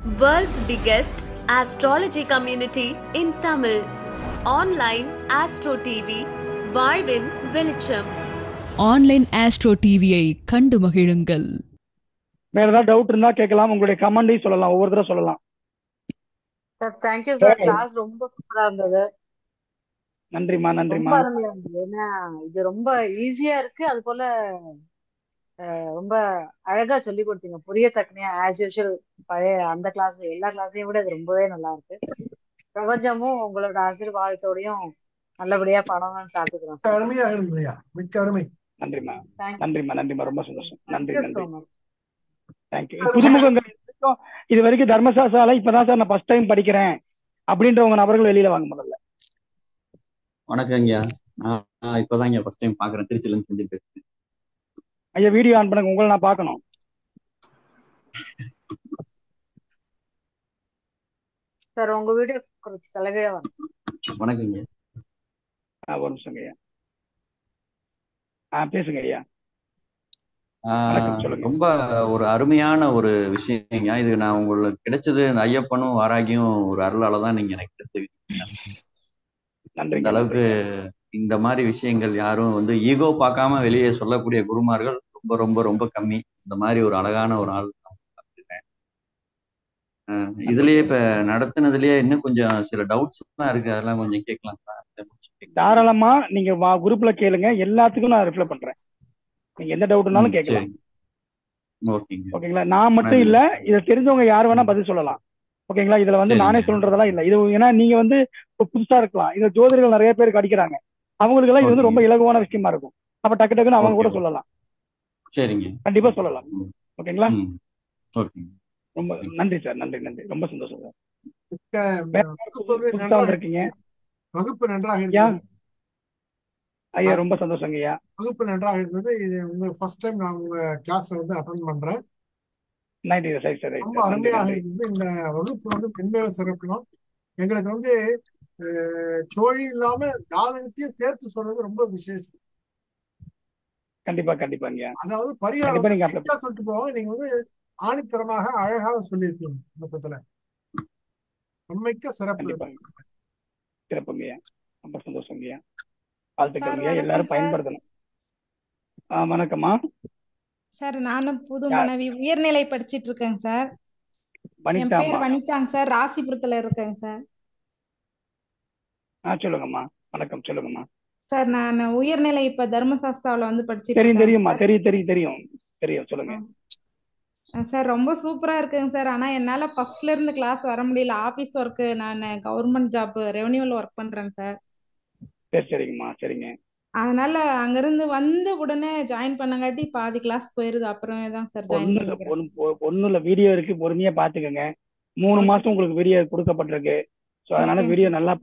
World's biggest astrology community in Tamil. Online Astro TV, வாழ்வின் வெளிச்சம். Online astro டிவியை கண்டு மகிழுங்கள். வேற ஏதாவது டவுட் இருந்தா கேட்கலாம். உங்களுடைய கமெண்டையும் சொல்லலாம், ஒவ்வொரு தடவை சொல்லலாம். Sir thank you sir. கிளாஸ் ரொம்ப சூப்பரா இருந்தது. நன்றிமா ரொம்ப நன்றிமா. அருமையா இருந்தது. ஏன்னா இது ரொம்ப ஈஸியா இருக்கு, அது போல ரொம்ப அழகா சொல்லி கொடுத்தீங்க, புரியத்தக்கனையா. ஆஸ் யூஷுவல் பழைய அந்த கிளாஸ் எல்லா கிளாஸையும் விட இது ரொம்பவே நல்லா இருக்கு. பிரபஞ்சமும் உங்களோட ஆசீர்வாதத்தோடையும் நல்லபடியா பண்ணணும்னு காத்துக்கிறோம். அருமையா இருந்ததுயா, மிக்க அருமை. நன்றிமா தேங்க்யூ நன்றிமா நன்றிமா, ரொம்ப சந்தோஷம். நன்றி தேங்க்யூ நன்றி, ஸோ மச். தேங்க்யூ. புதுமுகங்கள் இது வரைக்கும் தர்மசாஸ்திரால இப்பதான் சார் நான் ஃபர்ஸ்ட் டைம் படிக்கிறேன் அப்படின்றவங்க நபர்கள் வெளியில வாங்க முதல்ல. வணக்கங்கய்யா, நான் இப்பதாங்க ஃபர்ஸ்ட் டைம் பாக்குறேன், திருச்சில இருந்து செஞ்சுட்டு இருக்கேன். ஐயா வீடியோ ஆன் பண்ணுங்க, உங்களை நான் பார்க்கணும். சார் உங்க வீடியோ தலைகீழ வரும். வணக்கங்கய்யா. ஒரு நிமிஷம் ஐயா. பேசுங்க ஐயா. சொல்லுங்க. ரொம்ப ஒரு அருமையான ஒரு விஷயங்க இது. நான் உங்களுக்கு கிடைச்சது இந்த ஐயப்பனும் வாராகியும் ஒரு அருளால தான் நீங்க எனக்கு கிடைச்சிருக்கீங்க. இந்த அளவுக்கு இந்த மாதிரி விஷயங்கள் யாரும் வந்து ஈகோ பார்க்காம வெளியே சொல்லக்கூடிய குருமார்கள் ரொம்ப ரொம்ப ரொம்ப கம்மி. இந்த மாதிரி ஒரு அழகான ஒரு ஆள் பார்த்துருக்கேன். இதுலயே இப்ப நடத்தினதுலயே இன்னும் கொஞ்சம் சில டவுட்ஸ் தான் இருக்கு, அதெல்லாம் கொஞ்சம் கேட்கலாம். தாராளமா நீங்க குரூப்ல கேளுங்க, எல்லாத்துக்கும் நான் ரிப்ளை பண்றேன். நீங்க எந்த டவுட்னாலும் கேட்கலாம். ஓகேங்களா? நான் மட்டும் இல்ல, இதை தெரிஞ்சவங்க யார் வேணா பதில் சொல்லலாம். ஓகேங்களா? இதுல வந்து நானே சொல்றதெல்லாம் இல்ல. இது ஏன்னா நீங்க வந்து புதுசா இருக்கலாம், இதுல ஜோதிடர்கள் நிறைய பேருக்கு அடிக்கிறாங்க, அவங்களுக்கு எல்லாம் இது வந்து ரொம்ப இலகுவான விஷயமா இருக்கும். அப்ப டக்கு டக்குன்னு அவங்க கூட சொல்லலாம். சரிங்க, கண்டிப்பா சொல்லலாம். ஓகேங்களா? ரொம்ப நன்றி சார், நன்றி நன்றி, ரொம்ப சந்தோஷம் சார். புதுசா வந்திருக்கீங்க, வகுப்பு நன்றாக இருந்தது ஐயா. ரொம்ப சந்தோஷங்க ஐயா, வகுப்பு நன்றாக இருந்தது. இது உங்க ஃபர்ஸ்ட் டைம் நான் உங்க கிளாஸ்ல வந்து அட்டெண்ட் பண்றேன். ரொம்ப அருமையாக இருந்தது. இந்த வகுப்பு வந்து மென்மேலும் சிறக்கணும். எங்களுக்கு வந்து சோழி இல்லாம ஜாதகத்தையும் சேர்த்து சொல்றது ரொம்ப விசேஷம். கண்டிப்பா கண்டிப்பாங்க. அதாவது பரிகாரம் சொல்லிட்டு போவாங்க, நீங்க வந்து ஆணித்தரமாக அழகாக சொல்லியிருக்கீங்க. மொத்தத்துல உண்மைக்க சிறப்பு. சிறப்புங்கய்யா, ரொம்ப சந்தோஷங்கய்யா, வாழ்த்துக்கள்ங்கய்யா. எல்லாரும் பயன்படுத்தணும். வணக்கம்மா சார். நானும் புது மாணவி, உயர்நிலை படிச்சிட்டு இருக்கேங்க சார். என் பேர் வனிதாங்க சார், ராசிபுரத்துல இருக்கேங்க சார். சொல்லுங்கம்மா. வணக்கம், சொல்லுங்கம்மா. சார் நான் உயர்நிலை இப்ப தர்மசாஸ்தாவில வந்து படிச்சிட்டு இருக்கேன். தெரியுமா? தெரியும், சொல்லுங்க சார். ரொம்ப சூப்பரா இருக்குங்க சார். ஆனா என்னால ஃபர்ஸ்ட்ல இருந்து கிளாஸ் வர முடியல. ஆபீஸ் ஒர்க், நான் கவர்மெண்ட் ஜாப் ரெவென்யூல ஒர்க் பண்றேன் சார். சரிங்கம்மா, சரிங்க. அதனால அங்கிருந்து வந்து உடனே ஜாயின் பண்ணங்காட்டி பாதி கிளாஸ் போயிருது. அப்புறமே தான் சார் ஜாயின் பண்ணிக்கிறேன். ஒன்னும் இல்ல, வீடியோ இருக்கு, பொறுமையா பாத்துக்கோங்க. 3 மாசம் உங்களுக்கு வீடியோ கொடுக்கப்பட்டிருக்கு. சோ அதனால வீடியோ நல்லா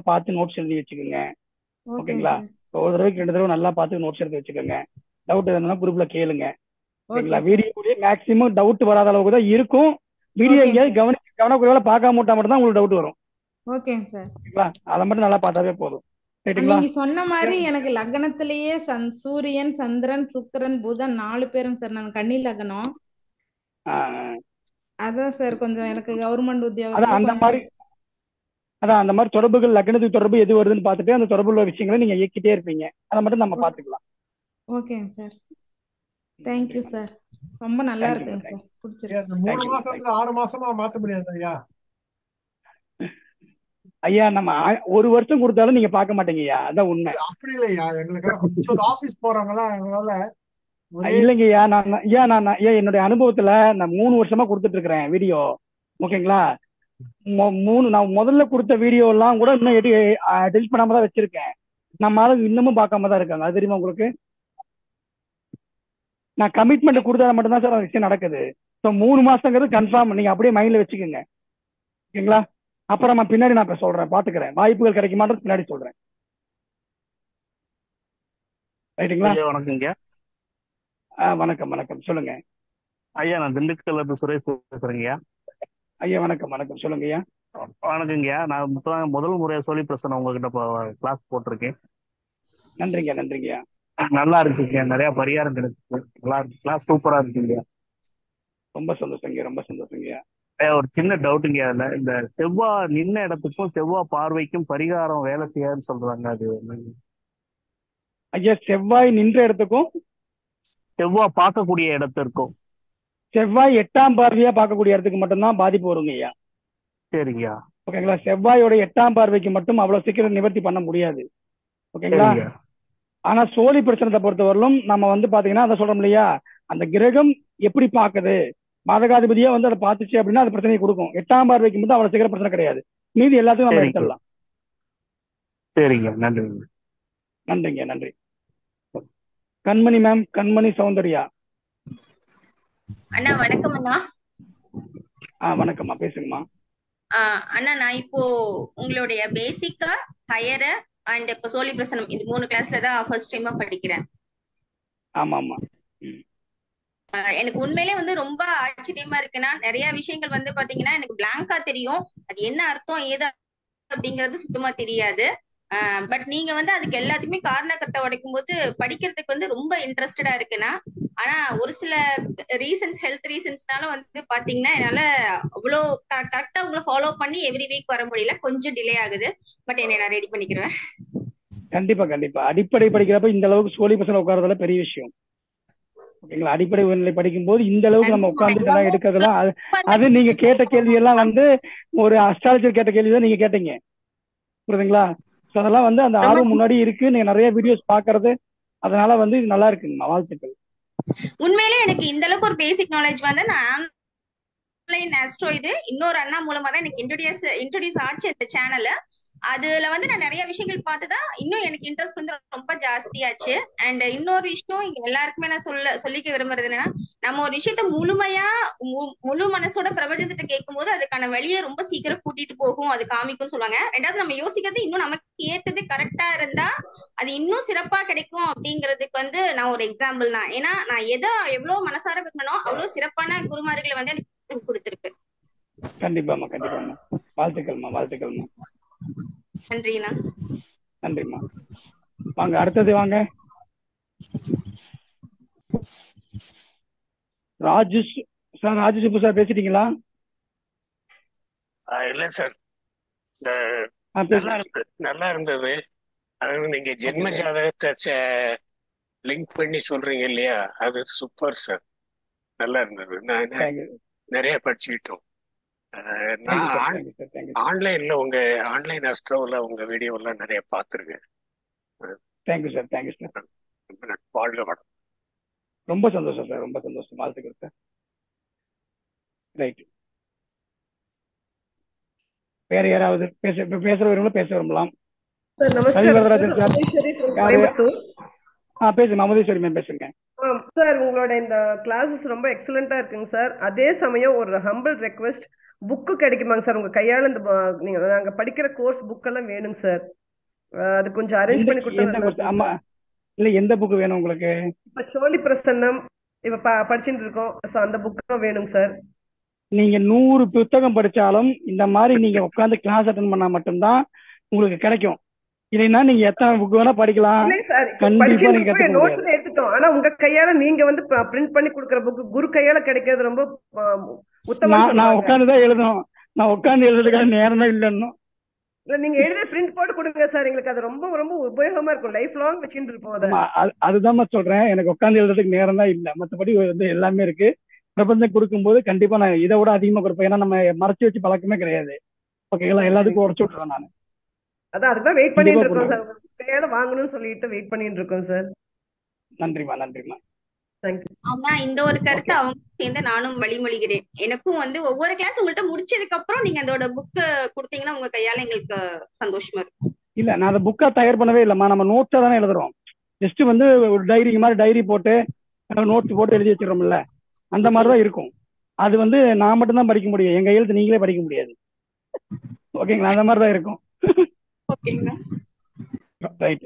பார்த்து நோட்ஸ் எழுதி வச்சுக்கோங்க. ஓகேங்களா? ஒரு தடவைக்கு 2 தடவை நல்லா பார்த்து நோட்ஸ் எடுத்து வச்சுக்கோங்க. டவுட் எதுனா குரூப்ல கேளுங்க. ஓகேங்களா? வீடியோ மேக்ஸிமம் டவுட் வராத அளவுக்கு தான் இருக்கும். வீடியோ எங்கேயாவது கவனக்குறைவால பார்க்காம விட்டா மட்டும் தான் உங்களுக்கு டவுட் வரும். ஓகேங்க சார். ஓகேங்களா? அதை மட்டும் நல்லா பார்த்தாவே போதும். நீங்க சொன்ன மாதிரி எனக்கு லக்னத்திலேயே சூரியன், சந்திரன், சுக்கிரன், புதன் 4 பேருங்க சார். நான் கன்னி லக்னம். அதான் சார் கொஞ்சம் எனக்கு கவர்மெண்ட் உத்தியோகம் அந்த மாதிரி தொடர்புகள், லக்னத்துக்கு தொடர்பு எது வருதுன்னு பார்த்துட்டு அந்த தொடர்புள்ள விஷயங்களை நீங்க இயக்கிட்டே இருப்பீங்க. அதை மட்டும் நம்ம பார்த்துக்கலாம். ஓகேங்க சார். Thank you sir. ரொம்ப நல்லா இருக்குங்க சார், பிடிச்சிருக்கு. 3 மாசத்துல 6 மாசமா மாத்த முடியாது ஐயா. ஐயா நம்ம 1 வருஷம் கொடுத்தாலும் நீங்க பார்க்க மாட்டீங்கய்யா, அதான் உண்மை. அப்படி இல்லையா, எங்களுக்கு ஆபீஸ் போறவங்கலாம் எங்களால இல்லைங்கய்யா. நான் என்னுடைய அனுபவத்துல நான் 3 வருஷமா கொடுத்துட்டு இருக்கிறேன் வீடியோ. ஓகேங்களா? நான் முதல்ல கொடுத்த வீடியோ எல்லாம் கூட இன்னும் டெலிட் பண்ணாம தான் வச்சிருக்கேன். நம்ம இன்னமும் பார்க்காம தான் இருக்காங்க. அது தெரியுமா உங்களுக்கு? நான் கமிட்மெண்ட் கொடுத்தா மட்டும்தான் சார் விஷயம் நடக்குது. ஸோ 3 மாசங்கிறது கன்ஃபார்ம், நீங்க அப்படியே மைண்ட்ல வச்சுக்கோங்க. ஓகேங்களா? அப்புறம் பின்னாடி நான் சொல்றேன், பாத்துக்கிறேன். வாய்ப்புகள் கிடைக்குமான்றது பின்னாடி சொல்றேன். ரைட்டுங்களா? வணக்கங்க. வணக்கம் வணக்கம், சொல்லுங்க ஐயா. நான் திண்டுக்கல்ல இருந்து சுரேஷ் பேசுறேங்கய்யா. ஐயா வணக்கம் வணக்கம், சொல்லுங்க ஐயா. வணக்கங்கய்யா. நான் முதல் முறையா சொல்லி பிரச்சனை உங்ககிட்ட கிளாஸ் போட்டிருக்கேன். நன்றிங்க நன்றிங்கய்யா. நல்லா இருக்குங்க, நிறைய பரிகாரம் கிடைச்சிருக்கு. நல்லா இருக்கு, கிளாஸ் சூப்பரா இருக்குங்க. ரொம்ப சந்தோஷங்க, ரொம்ப சந்தோஷங்கய்யா. ஒரு சின்ன டவுட்டுங்க. அதுல இந்த செவ்வாய் நின்ன இடத்துக்கும் செவ்வாய் பார்வைக்கும் பரிகாரம் வேலை செய்யாதுன்னு சொல்றாங்க. அது என்னங்க? ஐயா, செவ்வாய் நின்ற இடத்துக்கும் செவ்வாய் பார்க்கக்கூடிய இடத்திற்கும். செவ்வாய் 8ஆம் பார்வையா பார்க்கக்கூடிய இடத்துக்கு மட்டும்தான் பாதிப்பு வருங்க ஐயா. சரிங்கய்யா. ஓகேங்களா? செவ்வாயோட 8ஆம் பார்வைக்கு மட்டும் அவ்வளவு சீக்கிரம் நிவர்த்தி பண்ண முடியாது. ஓகேங்களா? சரிங்க. ஆனா சோழி பிரச்சனத்தை பொறுத்தவரையிலும் நம்ம பாத்தீங்கன்னா அதை சொல்றோம் இல்லையா, அந்த கிரகம் எப்படி பாக்குது, பாதகாதிபதியா அதை பார்த்துச்சு அப்படின்னா அது பிரச்சனையை கொடுக்கும். 8ஆம் பார்வைக்கு மட்டும் அவ்வளவு சீக்கிரம் பிரச்சனை கிடையாது. மீதி எல்லாத்தையும் நம்ம எடுத்துடலாம். சரிங்க, நன்றிங்க. நன்றிங்க, நன்றி. கண்மணி மேம், கண்மணி சௌந்தர்யா. அண்ணா வணக்கம் அண்ணா. வணக்கம்மா, பேசுங்கம்மா. அண்ணா, நான் இப்போ உங்களுடைய பேசிக்கா, ஹையர் அண்ட் இப்போ சோழி பிரசனம் இந்த 3 கிளாஸ்ல தான் ஃபர்ஸ்ட் டைமா படிக்கிறேன். ஆமா ஆமா. எனக்கு உண்மையிலே ரொம்ப ஆச்சரியமா இருக்குன்னா, நிறைய விஷயங்கள் பாத்தீங்கன்னா எனக்கு பிளாங்கா தெரியும். அது என்ன அர்த்தம் ஏது அப்படிங்கிறது சுத்தமா தெரியாது. பட் நீங்க அதுக்கு எல்லாத்துக்குமே காரணக்கர்த்தா உடைக்கும் போது படிக்கிறதுக்கு ரொம்ப இன்ட்ரெஸ்டடா இருக்குன்னா, ஆனா ஒரு சில ரீசன்ஸ், ஹெல்த் ரீசன்ஸ்னால பாத்தீங்கன்னா என்னால அவ்வளோ கரெக்டா உங்களை ஃபாலோ பண்ணி எவ்ரி வீக் வர முடியல. கொஞ்சம் டிலே ஆகுது. பட் என்னை நான் ரெடி பண்ணிக்கிறேன். கண்டிப்பா கண்டிப்பா. அடிப்படை படிக்கிறப்ப இந்த அளவுக்கு சோழி பசங்க உட்காரதுல பெரிய விஷயம். ஓகேங்களா? அடிப்படை உயர்நிலை படிக்கும் போது இந்த அளவுக்கு நம்ம உட்கார்ந்துட்டு எடுக்கிறதுலாம் அது நீங்க கேட்ட கேள்வி எல்லாம் ஒரு அஸ்ட்ராலஜர் கேட்ட கேள்வி தான் நீங்க கேட்டீங்க. புரியுதுங்களா? ஸோ அதெல்லாம் அந்த ஆர்வம் முன்னாடி இருக்கு. நீங்க நிறைய வீடியோஸ் பாக்குறது, அதனால இது நல்லா இருக்குங்கம்மா. வாழ்த்துக்கள். உண்மையிலே எனக்கு இந்த அளவுக்கு ஒரு பேசிக் நாலேஜ் நான் ஆன்லைன் ஆஸ்ட்ரோ இது இன்னொரு அண்ணா மூலமா தான் எனக்கு இன்ட்ரோடியூஸ் ஆச்சு இந்த சேனல். அதுல நான் நிறைய விஷயங்கள் பார்த்துதான் இன்னும் எனக்கு இன்ட்ரெஸ்ட் ரொம்ப ஜாஸ்தியாச்சு. அண்ட் இன்னொரு விஷயம் இங்க எல்லாருக்குமே நான் சொல்லிக்க விரும்புறது என்னன்னா, நம்ம ஒரு விஷயத்த முழுமையா முழு மனசோட பிரபஞ்சத்திட்ட கேட்கும் போது அதுக்கான வழியை ரொம்ப சீக்கிரம் கூட்டிட்டு போகும், அது காமிக்கும்னு சொல்லுவாங்க. ரெண்டாவது, நம்ம யோசிக்கிறது இன்னும் நமக்கு ஏத்தது கரெக்டா இருந்தா அது இன்னும் சிறப்பா கிடைக்கும் அப்படிங்கிறதுக்கு நான் ஒரு எக்ஸாம்பிள் தான். ஏன்னா நான் எவ்வளவு மனசார விரும்பணும் அவ்வளவு சிறப்பான குருமார்களை எனக்கு கொடுத்துருக்கு. கண்டிப்பாமா கண்டிப்பாமா. வாழ்த்துக்கள்மா, வாழ்த்துக்கள்மா. நன்றிண்ணா. நன்றிம்மா. வாங்க, அடுத்தது வாங்க. ராஜேஷ் சார், ராஜேஷ் சார் பேசிட்டீங்களா? இல்ல சார், நல்லா இருந்தது. அதாவது நீங்க ஜென்ம ஜாதகத்தை லிங்க் பண்ணி சொல்றீங்க இல்லையா, அது சூப்பர் சார். நல்லா இருந்தது. நான் நிறைய படிச்சுக்கிட்டோம். நான் ஆன்லைன்ல ஆன்லைன் அஸ்ட்ரோவில் உங்க வீடியோ எல்லாம் நிறைய பார்த்துருக்கேன். Thank you sir, thank you sir. வாழ்க வளம். ரொம்ப சந்தோஷம் சார், ரொம்ப சந்தோஷம். வாழ்த்துக்கள் சார். ரைட். வேற யாராவது பேசுறவங்களும் பேச விரும்பலாம். பேசுங்க. அமுதேஸ்வரி மேம் பேசுங்க. சார், உங்களோட இந்த கிளாஸஸ் ரொம்ப எக்ஸலண்டா இருக்குங்க சார். அதே சமயம் ஒரு ஹம்பிள் ரெக்வெஸ்ட், புக்கு கிடைக்குமாங்க சார் உங்க கையால? இந்த நாங்க படிக்கிற கோர்ஸ் புக் எல்லாம் வேணுங்க சார். அது கொஞ்சம் அரேஞ்ச் பண்ணி கொடுத்தா. இல்ல, எந்த புக் வேணும் உங்களுக்கு? இப்ப சோழி பிரசன்னம் இப்ப படிச்சுட்டு இருக்கோம். அந்த புக் வேணுங்க சார். நீங்க 100 புத்தகம் படிச்சாலும் இந்த மாதிரி நீங்க உட்காந்து கிளாஸ் அட்டெண்ட் பண்ணா மட்டும்தான் உங்களுக்கு கிடைக்கும். இல்லைன்னா நீங்க எத்தனை புக் வேணா படிக்கலாம். கண்டிப்பா நீங்க எடுத்துட்டோம். ஆனா உங்க கையால நீங்க பிரிண்ட் பண்ணி கொடுக்குற புக் குரு கையால கிடைக்கிறது ரொம்ப உத்தமம். நான் உட்காந்துதான் எழுதணும். நான் உட்காந்து எழுதுறதுக்காக நேரம் தான் இல்லைன்னு. இல்ல, நீங்க எழுத பிரிண்ட் போட்டு கொடுங்க சார். எங்களுக்கு அது ரொம்ப ரொம்ப உபயோகமா இருக்கும். லைஃப் லாங் வச்சுட்டு இருப்போம். அதுதான் சொல்றேன். எனக்கு உட்காந்து எழுதுறதுக்கு நேரம் தான் இல்லை. மற்றபடி எல்லாமே இருக்கு. பிரபஞ்சம் கொடுக்கும்போது கண்டிப்பா நான் இதை விட அதிகமா கொடுப்பேன். ஏன்னா நம்ம மறைச்சு வச்சு பழக்கமே கிடையாது. ஓகேங்களா? எல்லாத்துக்கும் உடச்சு விட்டுறேன் நான். அதான் அதுதான் வெயிட் பண்ணிட்டு இருக்கோம் சார். கையால வாங்கணும்னு சொல்லிட்டு வெயிட் பண்ணிட்டு இருக்கோம் சார். நன்றிமா, நன்றிமா. ஆனா இந்த ஒரு கருத்தை அவங்க சேர்ந்து நானும் வழிமொழிகிறேன். எனக்கும் ஒவ்வொரு கிளாஸ் உங்கள்கிட்ட முடிச்சதுக்கு அப்புறம் நீங்க அதோட புக்கு கொடுத்தீங்கன்னா உங்க கையால எங்களுக்கு சந்தோஷமா இருக்கும். இல்ல, நான் அந்த புக்கா தயார் பண்ணவே இல்லம்மா. நம்ம நோட்ஸா தானே எழுதுறோம். ஜஸ்ட் ஒரு டைரி மாதிரி டைரி போட்டு நோட்ஸ் போட்டு எழுதி வச்சிடறோம்ல, அந்த மாதிரிதான் இருக்கும். அது நான் மட்டும்தான் படிக்க முடியும். எங்க எழுத்து நீங்களே படிக்க முடியாது. ஓகேங்களா? அந்த மாதிரிதான் இருக்கும். ரைட்.